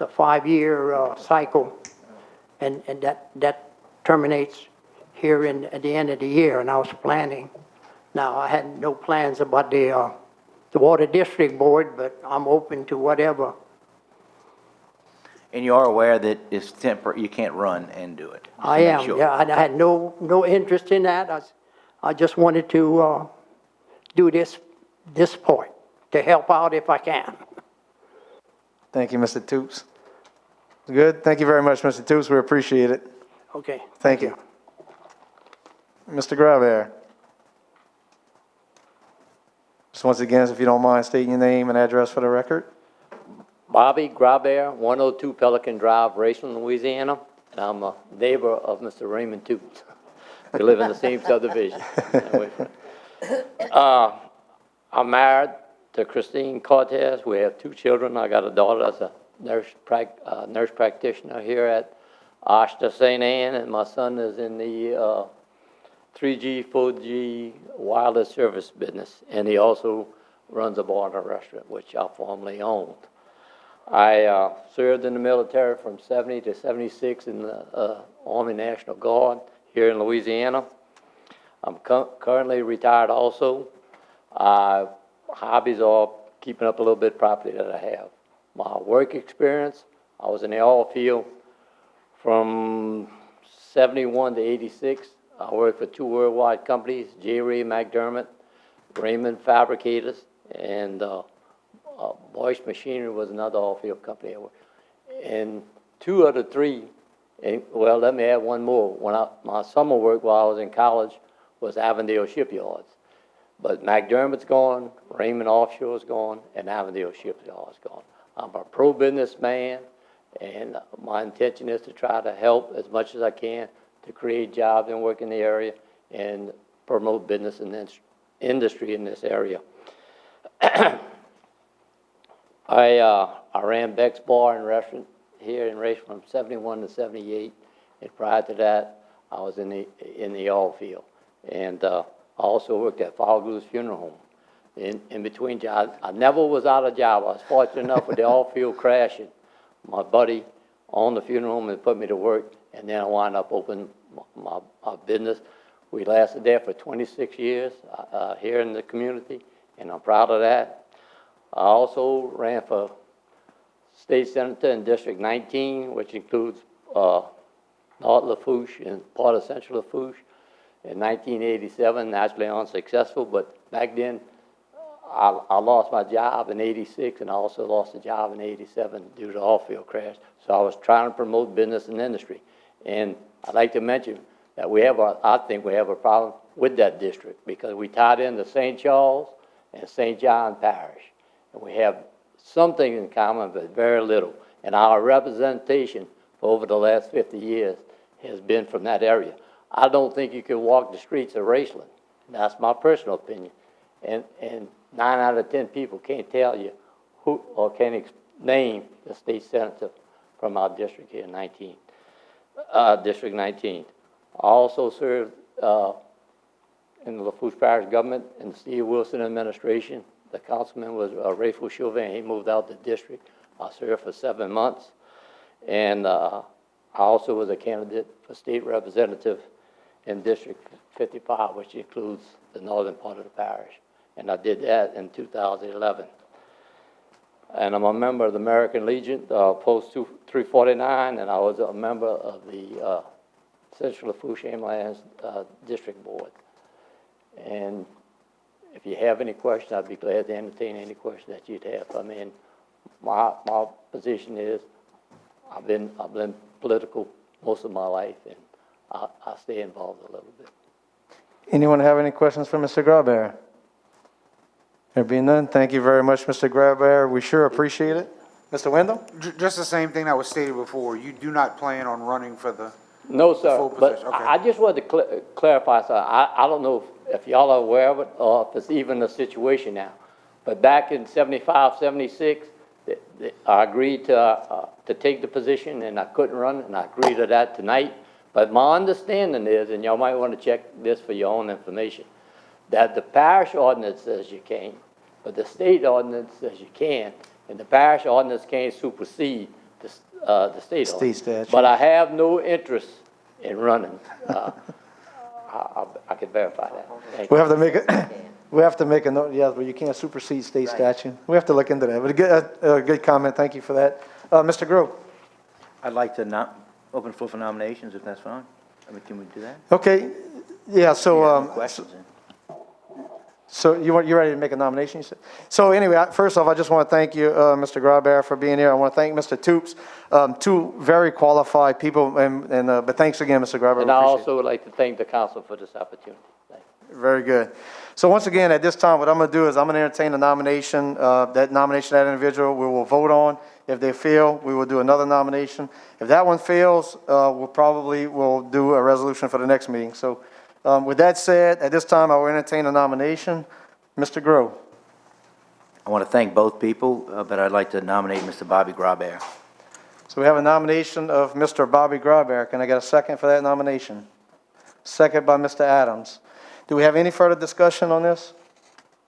a 5-year cycle, and that terminates here at the end of the year, and I was planning. Now, I had no plans about the Water District Board, but I'm open to whatever. And you are aware that it's temporary, you can't run and do it? Just to I make am, sure. yeah, I had no interest in that. I just wanted to do this part, to help out if I can. Thank you, Mr. Toops. Good. Thank you very much, Mr. Toops. We appreciate it. Okay. Thank you. Mr. Graver. Just once again, if you don't mind stating your name and address for the record. Bobby Graber, 102 Pelican Drive, Raceland, Louisiana, and I'm a neighbor of Mr. Raymond Toops. We live in the same subdivision. I'm married to Christine Cortez. We have 2 children. I got a daughter that's a nurse practitioner here at Ashta St. Anne, and my son is in the 3G, 4G wireless service business, and he also runs a bar and a restaurant, which I formerly owned. I served in the military from 70 to 76 in the Army National Guard here in Louisiana. I'm currently retired also. Hobbies are keeping up a little bit of property that I have. My work experience, I was in the oil field from 71 to 86. I worked for 2 worldwide companies, J. Ray McDermott, Raymond Fabricators, and Boyce Machinery was another off-field company I worked. And 2 of the 3, and, well, let me add one more. My summer work while I was in college was Avondale Shipyards. But McDermott's gone, Raymond Offshore's gone, and Avondale Shipyard's gone. I'm a pro-businessman, and my intention is to try to help as much as I can to create jobs and work in the area and promote business and industry in this area. I ran Beck's Bar and Restaurant here in Race from 71 to 78, and prior to that, I was in the oil field. And I also worked at Falgoose Funeral Home. In between jobs, I never was out of job. I was fortunate enough with the oil field crashing. My buddy owned the funeral home and put me to work, and then I wound up opening my business. We lasted there for 26 years here in the community, and I'm proud of that. I also ran for state senator in District 19, which includes North Lafourche and part of Central Lafourche. In 1987, naturally unsuccessful, but back then I lost my job in 86, and I also lost a job in 87 due to the oil-field crash. So I was trying to promote business and industry. And I'd like to mention that I think we have a problem with that district because we tied into St. Charles and St. John Parish. And we have some things in common, but very little. And our representation for over the last 50 years has been from that area. I don't think you can walk the streets of Raceland. That's my personal opinion. And 9 out of 10 people can't tell you who or can't name the state senator from our district here, District 19. I also served in the Lafourche Parish government in the Steve Wilson administration. The councilman was Rayful Chauvin. He moved out the district. I served for 7 months. And I also was a candidate for state representative in District 55, which includes the northern part of the parish. And I did that in 2011. And I'm a member of the American Legion, Post 349, and I was a member of the Central Lafourche Inland District Board. And if you have any questions, I'd be glad to entertain any questions that you'd have. I mean, my position is I've been political most of my life, and I stay involved a little bit. Anyone have any questions for Mr. Graber? There being none, thank you very much, Mr. Graber. We sure appreciate it. Mr. Wendell? Just the same thing that was stated before. You do not plan on running for the No, sir. full But position. Okay. I just wanted to clarify something. I don't know if y'all are aware of it or if it's even a situation now. But back in 75, 76, I agreed to take the position, and I couldn't run, and I agreed to that tonight. But my understanding is, and y'all might want to check this for your own information, that the parish ordinance says you can't, but the state ordinance says you can, and the parish ordinance can't supersede the state ordinance. statute. But I have no interest in running. I can verify that. Thank We you. have to make it. We have to make a note, yes, but you can't supersede state statute. We have to look into that, but a good comment, thank you for that. Mr. Grove? I'd like to open for nominations, if that's fine. I mean, can we do that? Okay, yeah, so, Questions? so you ready to make a nomination, you said? So anyway, first off, I just want to thank you, Mr. Graber, for being here. I want to thank Mr. Toops, 2 very qualified people, but thanks again, Mr. Graber. And I also would like to thank the council for this opportunity. Thank you. Very good. So once again, at this time, what I'm going to do is I'm going to entertain a nomination, that individual we will vote on. If they fail, we will do another nomination. If that one fails, we'll do a resolution for the next meeting. So with that said, at this time, I will entertain a nomination. Mr. Grove. I want to thank both people, but I'd like to nominate Mr. Bobby Graber. So we have a nomination of Mr. Bobby Graber. Can I get a second for that nomination? Second by Mr. Adams. Do we have any further discussion on this?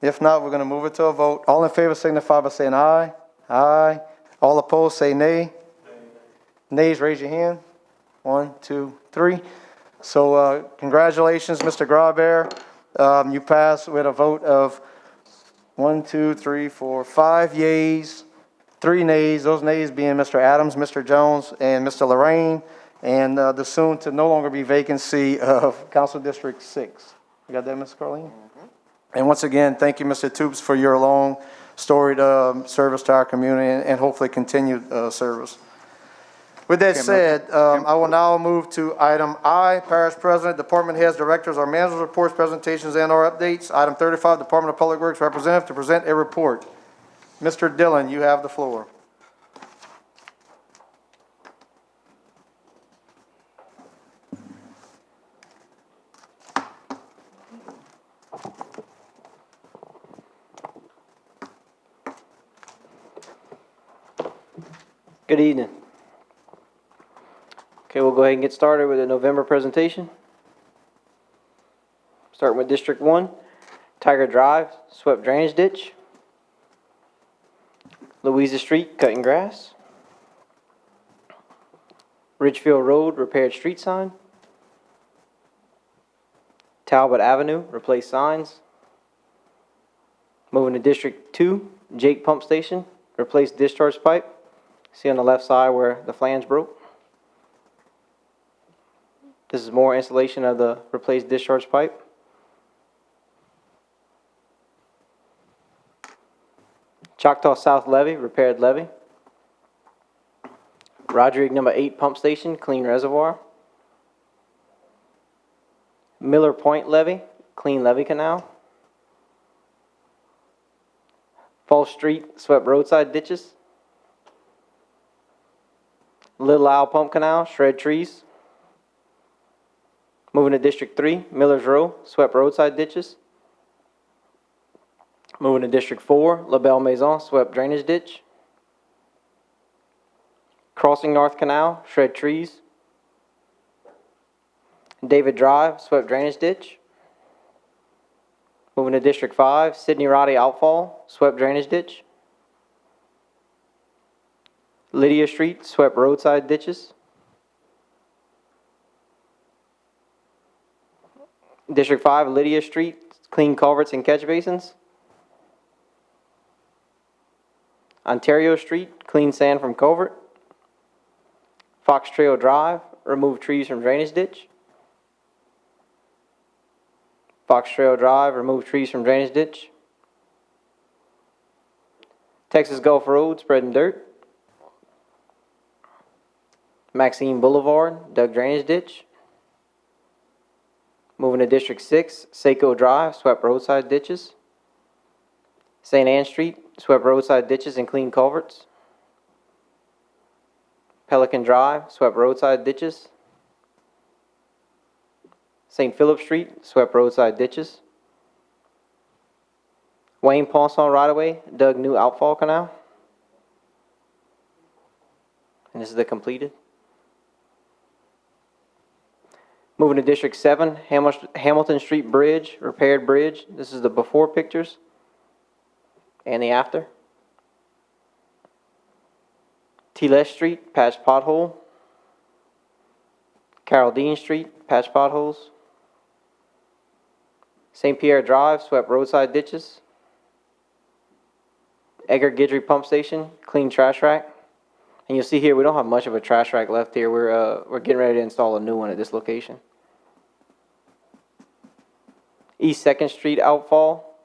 If not, we're going to move it to a vote. All in favor signify by saying aye. Aye. All opposed say nay. Nays, raise your hand. 1, 2, 3. So congratulations, Mr. Graber. You passed with a vote of 1, 2, 3, 4, 5 yeas, 3 nays. Those nays being Mr. Adams, Mr. Jones, and Mr. Lorraine. and the soon to no longer be vacancy of Council District 6. You got that, Ms. Carleen? And once again, thank you, Mr. Toops, for your long, storied service to our community and hopefully continued service. With that said, I will now move to item I, Parish President, Department Heads, Directors, or Managers' Reports, Presentations, and/or Updates. Item 35, Department of Public Works Representative to present a report. Mr. Dillon, you have the floor. Good evening. Okay, we'll go ahead and get started with the November presentation. Starting with District 1, Tiger Drive, swept drainage ditch. Louisa Street, cutting grass. Ridgefield Road, repaired street sign. Talbot Avenue, replaced signs. Moving to District 2, Jake Pump Station, replaced discharge pipe. See on the left side where the flange broke. This is more installation of the replaced discharge pipe. Choctaw South Levee, repaired levee. Rodrigue number 8 pump station, clean reservoir. Miller Point Levee, clean levee canal. Fall Street, swept roadside ditches. Little Owl Pump Canal, shred trees. Moving to District 3, Miller's Row, swept roadside ditches. Moving to District 4, La Belle Maison, swept drainage ditch. Crossing North Canal, shred trees. David Drive, swept drainage ditch. Moving to District 5, Sidney Roddy Outfall, swept drainage ditch. Lydia Street, swept roadside ditches. District 5, Lydia Street, clean culverts and catch basins. Ontario Street, clean sand from culvert. Fox Trail Drive, remove trees from drainage ditch. Fox Trail Drive, remove trees from drainage ditch. Texas Gulf Road, spreading dirt. Maxine Boulevard, dug drainage ditch. Moving to District 6, Seco Drive, swept roadside ditches. St. Anne Street, swept roadside ditches and clean culverts. Pelican Drive, swept roadside ditches. St. Philip Street, swept roadside ditches. Wayne Paulson right-of-way, dug new outfall canal. And this is the completed. Moving to District 7, Hamilton Street Bridge, repaired bridge. This is the before pictures and the after. T-Les Street, patched pothole. Carol Dean Street, patched potholes. St. Pierre Drive, swept roadside ditches. Edgar Guidry Pump Station, clean trash rack. And you'll see here, we don't have much of a trash rack left here. We're getting ready to install a new one at this location. East 2nd Street outfall,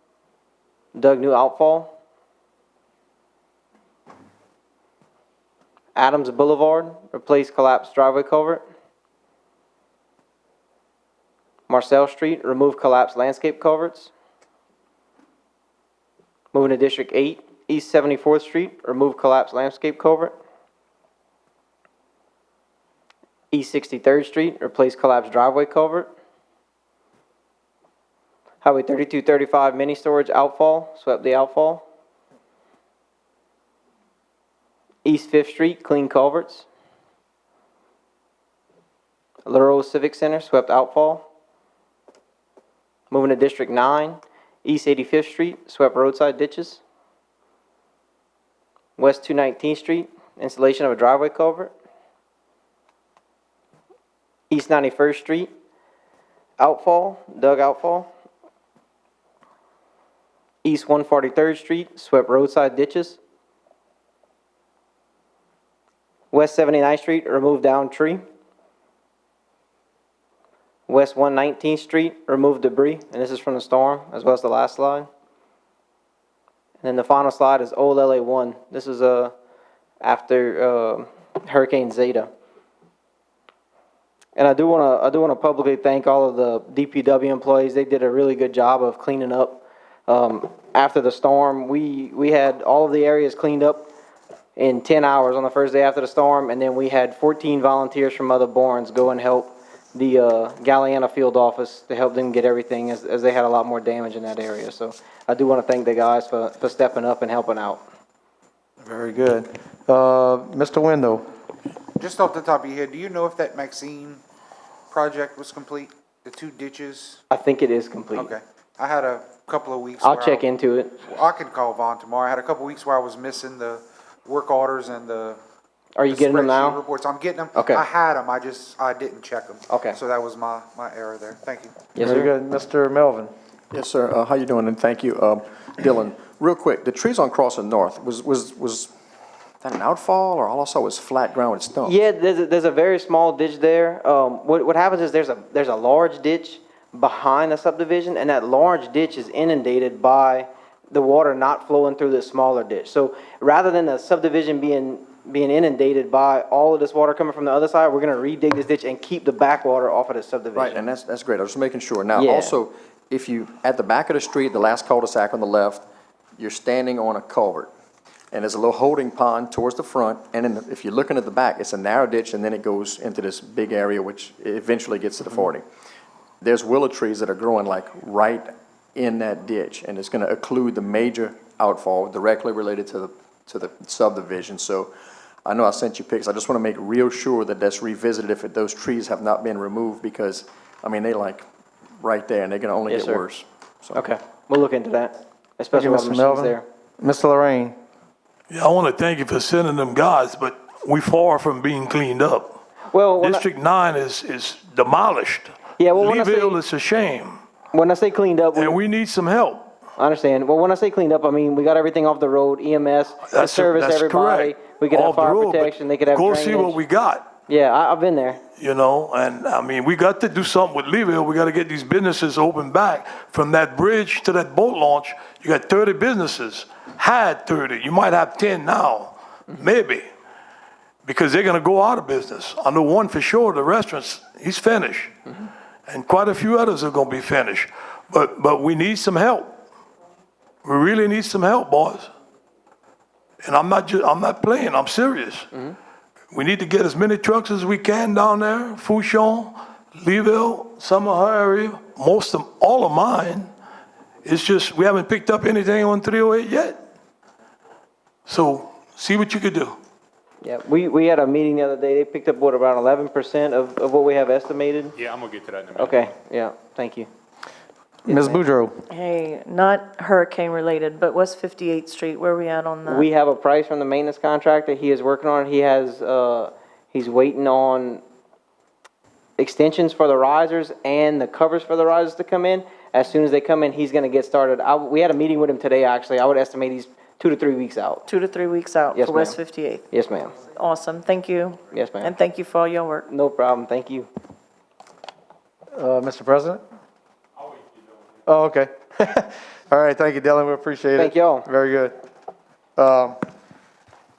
dug new outfall. Adams Boulevard, replaced collapsed driveway culvert. Marcel Street, remove collapsed landscape culverts. Moving to District 8, East 74th Street, remove collapsed landscape culvert. East 63rd Street, replace collapsed driveway culvert. Highway 3235 mini storage outfall, swept the outfall. East 5th Street, clean culverts. Laurel Civic Center, swept outfall. Moving to District 9, East 85th Street, swept roadside ditches. West 219th Street, installation of a driveway culvert. East 91st Street, outfall, dug outfall. East 143rd Street, swept roadside ditches. West 79th Street, removed down tree. West 119th Street, remove debris, and this is from the storm, as well as the last slide. And then the final slide is Old LA 1. This is after Hurricane Zeta. And I do want to publicly thank all of the DPW employees. They did a really good job of cleaning up after the storm. We had all of the areas cleaned up in 10 hours on the first day after the storm, and then we had 14 volunteers from other Borns go and help the Galliana field office to help them get everything, as they had a lot more damage in that area. So I do want to thank the guys for stepping up and helping out. Very good. Mr. Window? Just off the top of your head, do you know if that Maxine project was complete? The 2 ditches? I think it is complete. Okay. I had a couple of weeks. I'll check into it. I can call Vaughn tomorrow. I had a couple of weeks where I was missing the work orders and the. Are you getting them now? Reports. I'm getting them. Okay. I had them. I didn't check them. Okay. So that was my error there. Thank you. Yes, Very sir. good. Mr. Melvin? Yes, sir. How you doing? And thank you. Dylan, real quick, the trees on Crossing North, was that an outfall, or all I saw was flat ground with stumps? Yeah, there's a very small ditch there. What happens is there's a large ditch behind the subdivision, and that large ditch is inundated by the water not flowing through the smaller ditch. So rather than the subdivision being inundated by all of this water coming from the other side, we're going to redig this ditch and keep the backwater off of the subdivision. Right, and that's great. I was just making sure. Now, Yeah. also, if you, at the back of the street, the last cul-de-sac on the left, you're standing on a culvert, and there's a little holding pond towards the front, and then if you're looking at the back, it's a narrow ditch, and then it goes into this big area, which eventually gets to the 40. There's willow trees that are growing like right in that ditch, and it's gonna occlude the major outfall directly related to the subdivision. So I know I sent you pics. I just wanna make real sure that that's revisited if those trees have not been removed, because, I mean, they like right there, and they're gonna only Yes, get sir. worse. So. Okay, we'll look into that, especially Thank while you, the Mr. machine's Melvin. there. Mr. Lorraine? Yeah, I want to thank you for sending them guys, but we far from being cleaned up. Well, District 9 is demolished. Yeah, well, when I say- Leeville is a shame, When I say cleaned up, and we need some help. I understand. Well, when I say cleaned up, I mean we got everything off the road, EMS, to service That's everybody. correct. We could have Off the fire road, but protection. They could have Go drainage. see what we got. Yeah, I've been there. You know, and I mean, we got to do something with Leeville. We got to get these businesses open back. From that bridge to that boat launch, you got 30 businesses. Had 30. You might have 10 now, maybe, because they're going to go out of business. I know one for sure, the restaurants, he's finished. And quite a few others are going to be finished. But we need some help. We really need some help, boys. And I'm not playing, I'm serious. We need to get as many trucks as we can down there, Fouchon, Leeville, some of her area, all of mine. It's just, we haven't picked up anything on 308 yet. So, see what you could do. Yeah, we had a meeting the other day. They picked up, what, about 11% of what we have estimated? Yeah, I'm gonna get to that in a minute. Okay, yeah, thank you. Ms. Boudreau? Hey, not hurricane related, but West 58th Street, where are we at on that? We have a price from the maintenance contractor. He is working on it. He has, he's waiting on extensions for the risers and the covers for the risers to come in. As soon as they come in, he's gonna get started. We had a meeting with him today, actually. I would estimate he's 2 to 3 weeks out. 2 to 3 weeks out Yes, for West ma'am. 58th. Yes, ma'am. Awesome, thank you. Yes, ma'am. And thank you for all your work. No problem, thank you. Mr. President? Oh, okay. All right, thank you, Dylan, we appreciate it. Thank y'all. Very good.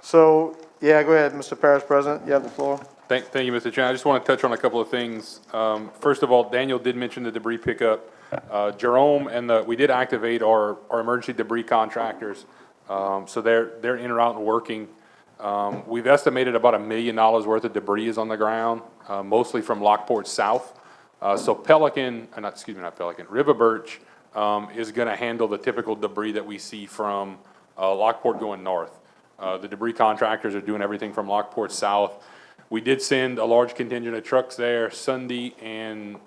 So, yeah, go ahead, Mr. Parish President, you have the floor. Thank you, Mr. Chairman. I just want to touch on a couple of things. First of all, Daniel did mention the debris pickup. Jerome we did activate our emergency debris contractors. So they're in route and working. We've estimated about $1 million worth of debris is on the ground, mostly from Lockport South. So River Birch is going to handle the typical debris that we see from Lockport going north. The debris contractors are doing everything from Lockport South. We did send a large contingent of trucks there Sunday and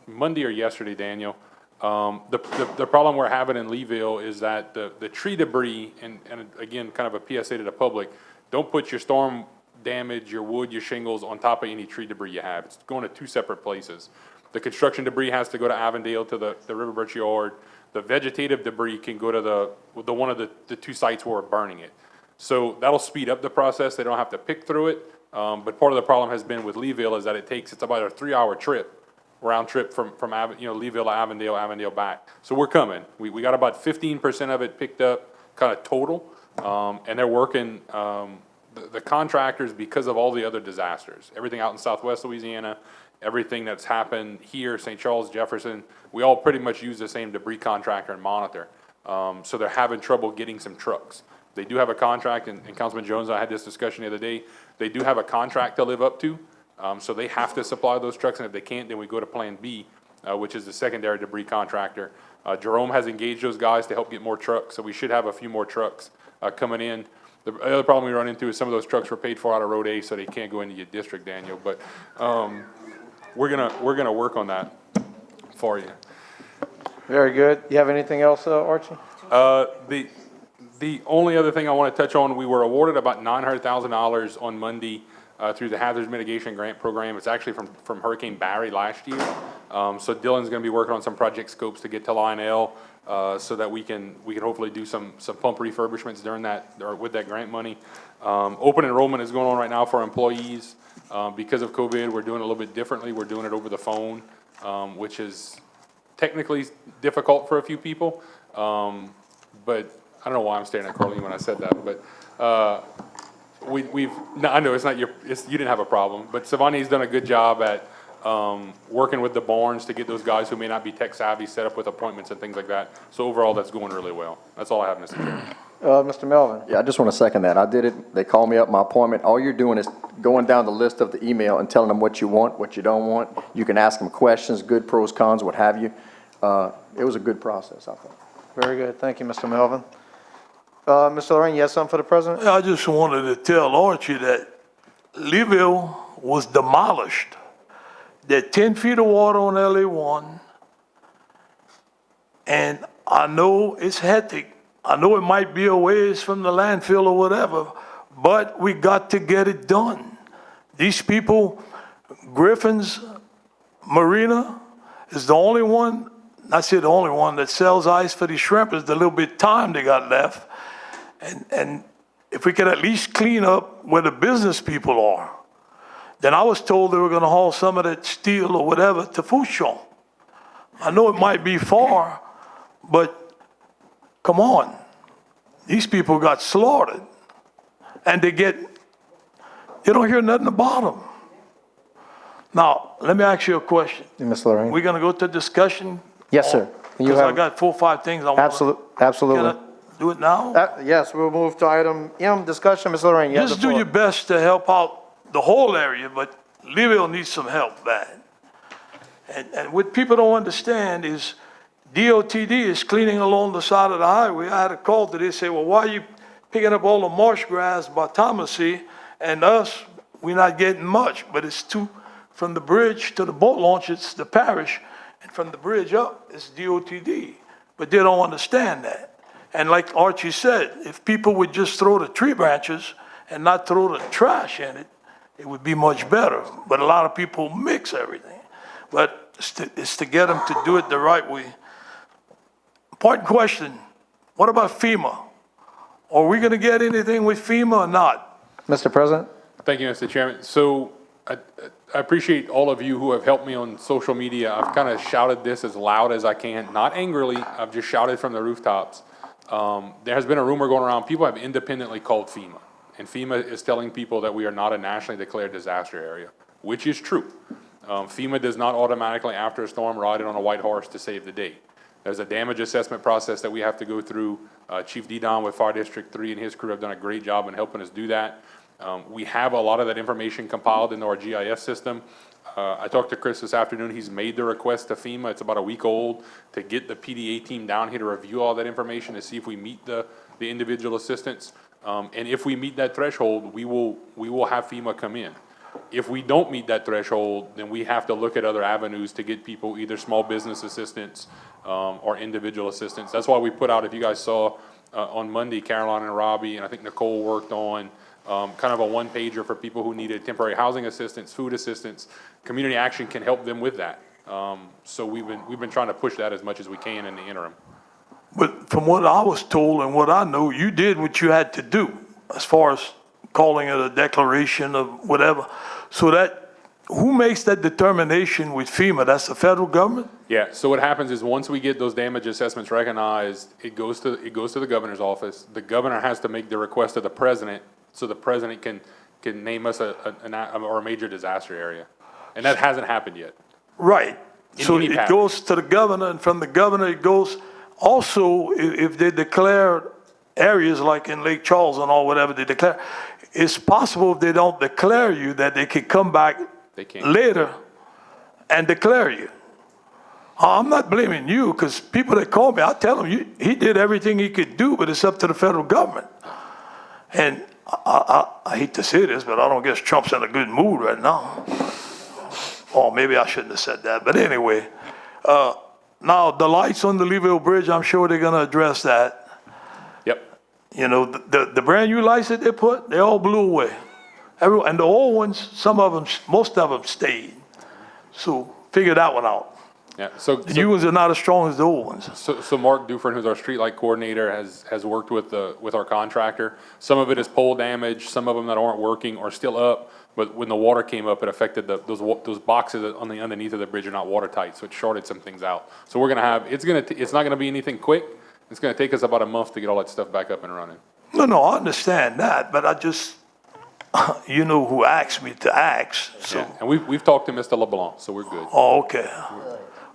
Monday or yesterday, Daniel. The problem we're having in Leeville is that the tree debris, and again, kind of a PSA to the public, don't put your storm damage, your wood, your shingles on top of any tree debris you have. It's going to 2 separate places. The construction debris has to go to Avondale to the River Birch yard. The vegetative debris can go to one of the 2 sites where we're burning it. So that'll speed up the process. They don't have to pick through it. But part of the problem has been with Leeville is that it's about a 3-hour trip round trip from Leeville to Avondale back. So we're coming. We got about 15% of it picked up, kind of total, and they're working, the contractors, because of all the other disasters, everything out in southwest Louisiana, everything that's happened here, St. Charles, Jefferson, we all pretty much use the same debris contractor and monitor. So they're having trouble getting some trucks. They do have a contract, and Councilman Jones and I had this discussion the other day. They do have a contract to live up to, so they have to supply those trucks, and if they can't, then we go to Plan B, which is the secondary debris contractor. Jerome has engaged those guys to help get more trucks, so we should have a few more trucks coming in. The other problem we run into is some of those trucks were paid for out of Road A, so they can't go into your district, Daniel, but we're gonna work on that for you. Very good. You have anything else, Archie? The only other thing I want to touch on, we were awarded about $900,000 on Monday through the Hazards Mitigation Grant Program. It's actually from Hurricane Barry last year. So Dylan's going to be working on some project scopes to get to Lionel so that we can hopefully do some pump refurbishments during that, or with that grant money. Open enrollment is going on right now for employees. Because of COVID, we're doing it a little bit differently. We're doing it over the phone, which is technically difficult for a few people. But I don't know why I'm staring at Carlene when I said that, but no, I know it's not you didn't have a problem, but Savani's done a good job at working with the barns to get those guys who may not be tech savvy set up with appointments and things like that. So overall, that's going really well. That's all I have, Mr. Chairman. Mr. Melvin? Yeah, I just want to second that. I did it. They called me up, my appointment. All you're doing is going down the list of the email and telling them what you want, what you don't want. You can ask them questions, good, pros, cons, what have you. It was a good process, I thought. Very good. Thank you, Mr. Melvin. Mr. Lorraine, you have something for the president? I just wanted to tell Archie that Leeville was demolished. There 10 feet of water on LA1. And I know it's hectic. I know it might be a ways from the landfill or whatever, but we got to get it done. These people, Griffin's Marina is the only one, I say the only one that sells ice for these shrimpers, the little bit time they got left. And if we could at least clean up where the business people are. Then I was told they were gonna haul some of that steel or whatever to Fouchon. I know it might be far, but come on. These people got slaughtered. And they don't hear nothing about them. Now, let me ask you a question. Ms. Lorraine? We're gonna go to discussion? Yes, sir. Because I got 4 or 5 things I want. Absolutely. Can I do it now? Yes, we'll move to item M, discussion. Ms. Lorraine, you have the Just do floor. your best to help out the whole area, but Leeville needs some help bad. And what people don't understand is DOTD is cleaning along the side of the highway. I had a call today, say, well, why are you picking up all the marsh grass by Thomasy, and us, we're not getting much, but it's from the bridge to the boat launch, it's the parish, and from the bridge up, it's DOTD. But they don't understand that. And like Archie said, if people would just throw the tree branches and not throw the trash in it, it would be much better. But a lot of people mix everything. But it's to get them to do it the right way. Important question, what about FEMA? Are we gonna get anything with FEMA or not? Mr. President? Thank you, Mr. Chairman. So I appreciate all of you who have helped me on social media. I've kind of shouted this as loud as I can, not angrily. I've just shouted from the rooftops. There has been a rumor going around. People have independently called FEMA, and FEMA is telling people that we are not a nationally declared disaster area, which is true. FEMA does not automatically, after a storm, ride in on a white horse to save the day. There's a damage assessment process that we have to go through. Chief Didon with Fire District 3 and his crew have done a great job in helping us do that. We have a lot of that information compiled into our GIS system. I talked to Chris this afternoon. He's made the request to FEMA. It's about a week old to get the PDA team down here to review all that information to see if we meet the individual assistance. And if we meet that threshold, we will have FEMA come in. If we don't meet that threshold, then we have to look at other avenues to get people either small business assistance or individual assistance. That's why we put out, if you guys saw on Monday, Caroline and Robbie, and I think Nicole worked on kind of a one-pager for people who needed temporary housing assistance, food assistance. Community Action can help them with that. So we've been trying to push that as much as we can in the interim. But from what I was told and what I know, you did what you had to do as far as calling it a declaration of whatever. So that who makes that determination with FEMA? That's the federal government? Yeah, so what happens is once we get those damage assessments recognized, it goes to the governor's office. The governor has to make the request to the president, so the president can name us a major disaster area. And that hasn't happened yet. Right. In So any it pattern. goes to the governor, and from the governor, it goes, also, if they declare areas like in Lake Charles and all, whatever they declare, it's possible if they don't declare you that they can come back later and declare you. I'm not blaming you, because people that call me, I tell them, he did everything he could do, but it's up to the federal government. And I hate to say this, but I don't guess Trump's in a good mood right now. Or maybe I shouldn't have said that, but anyway. Now, the lights on the Leeville Bridge, I'm sure they're gonna address that. Yep. You know, the brand new lights that they put, they all blew away. And the old ones, some of them, most of them stayed. So figure that one out. Yeah, The new ones are not as strong as the old ones. So Mark Dufresne, who's our streetlight coordinator, has worked with our contractor. Some of it is pole damage, some of them that aren't working are still up, but when the water came up, it affected those boxes on the underneath of the bridge are not watertight, so it shorted some things out. So we're gonna have, it's not gonna be anything quick. It's gonna take us about a month to get all that stuff back up and running. No, I understand that, but I just, you know who asked me to ask, so. Yeah, and we've talked to Mr. LeBlanc, so we're good. Oh, okay.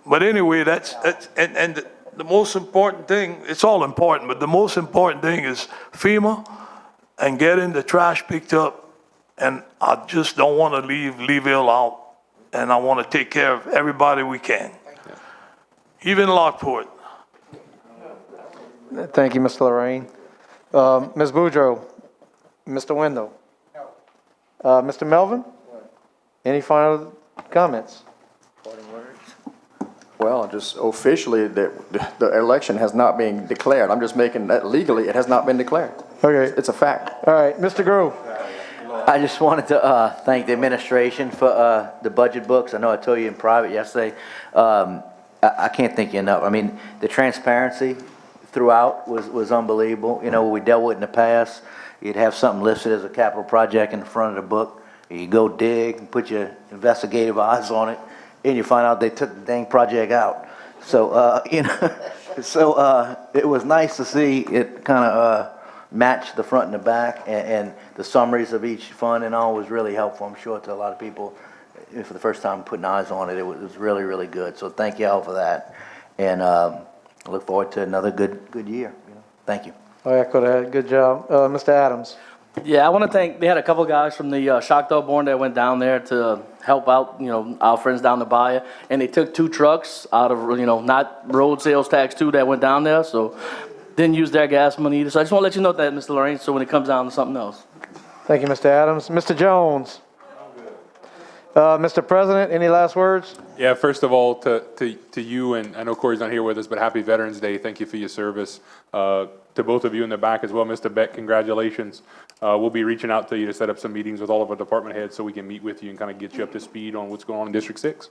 But anyway, that's and the most important thing, it's all important, but the most important thing is FEMA and getting the trash picked up. And I just don't want to leave Leeville out, and I want to take care of everybody we can. Even Lockport. Thank you, Mr. Lorraine. Ms. Boudreaux, Mr. Wendell. Mr. Melvin? Any final comments? Well, just officially, the election has not been declared. I'm just making that legally, it has not been declared. Okay. It's a fact. All right, Mr. Grove. I just wanted to thank the administration for the budget books. I know I told you in private yesterday. I can't thank you enough. I mean, the transparency throughout was unbelievable. You know, what we dealt with in the past, you'd have something listed as a capital project in the front of the book. You go dig and put your investigative eyes on it, and you find out they took the dang project out. So, you know, so it was nice to see it kind of match the front and the back, and the summaries of each fund and all was really helpful, I'm sure, to a lot of people. For the first time putting eyes on it, it was really, really good. So thank you all for that. And I look forward to another good year. You know? Thank you. I echo that. Good job. Mr. Adams. Yeah, I want to thank, they had a couple guys from the Shock Dog Born that went down there to help out, you know, our friends down the bayou. And they took 2 trucks out of, you know, not road sales tax 2 that went down there. So didn't use their gas money either. So I just want to let you know that, Mr. Lorraine, so when it comes down to something else. Thank you, Mr. Adams. Mr. Jones. Mr. President, any last words? Yeah, first of all, to you, and I know Corey's not here with us, but happy Veterans Day. Thank you for your service. To both of you in the back as well, Mr. Beck, congratulations. We'll be reaching out to you to set up some meetings with all of our department heads so we can meet with you and kind of get you up to speed on what's going on in District 6.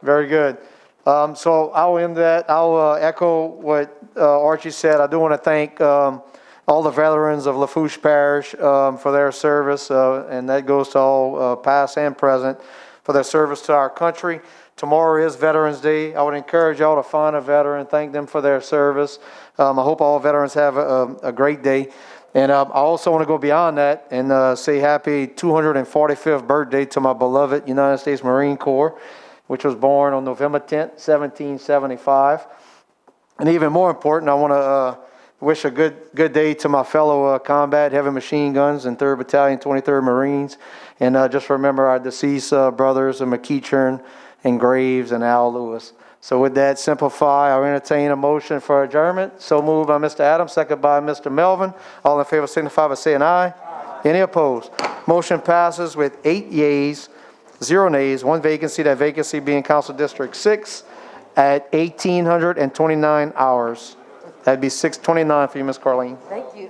Very good. So I'll end that. I'll echo what Archie said. I do want to thank all the veterans of Lafourche Parish for their service, and that goes to all past and present, for their service to our country. Tomorrow is Veterans Day. I would encourage y'all to find a veteran, thank them for their service. I hope all veterans have a great day. And I also want to go beyond that and say happy 245th birthday to my beloved United States Marine Corps, which was born on November 10th, 1775. And even more important, I want to wish a good day to my fellow combat heavy machine guns and 3rd Battalion, 23rd Marines. And just remember our deceased brothers, McEachern and Graves and Al Lewis. So with that, simplify, I'll entertain a motion for adjournment. So moved by Mr. Adams, second by Mr. Melvin. All in favor signify by saying aye. Any opposed? Motion passes with 8 yeas, 0 nays, 1 vacancy, that vacancy being Council District 6 at 1,829 hours. That'd be 629 for you, Ms. Carlene. Thank you.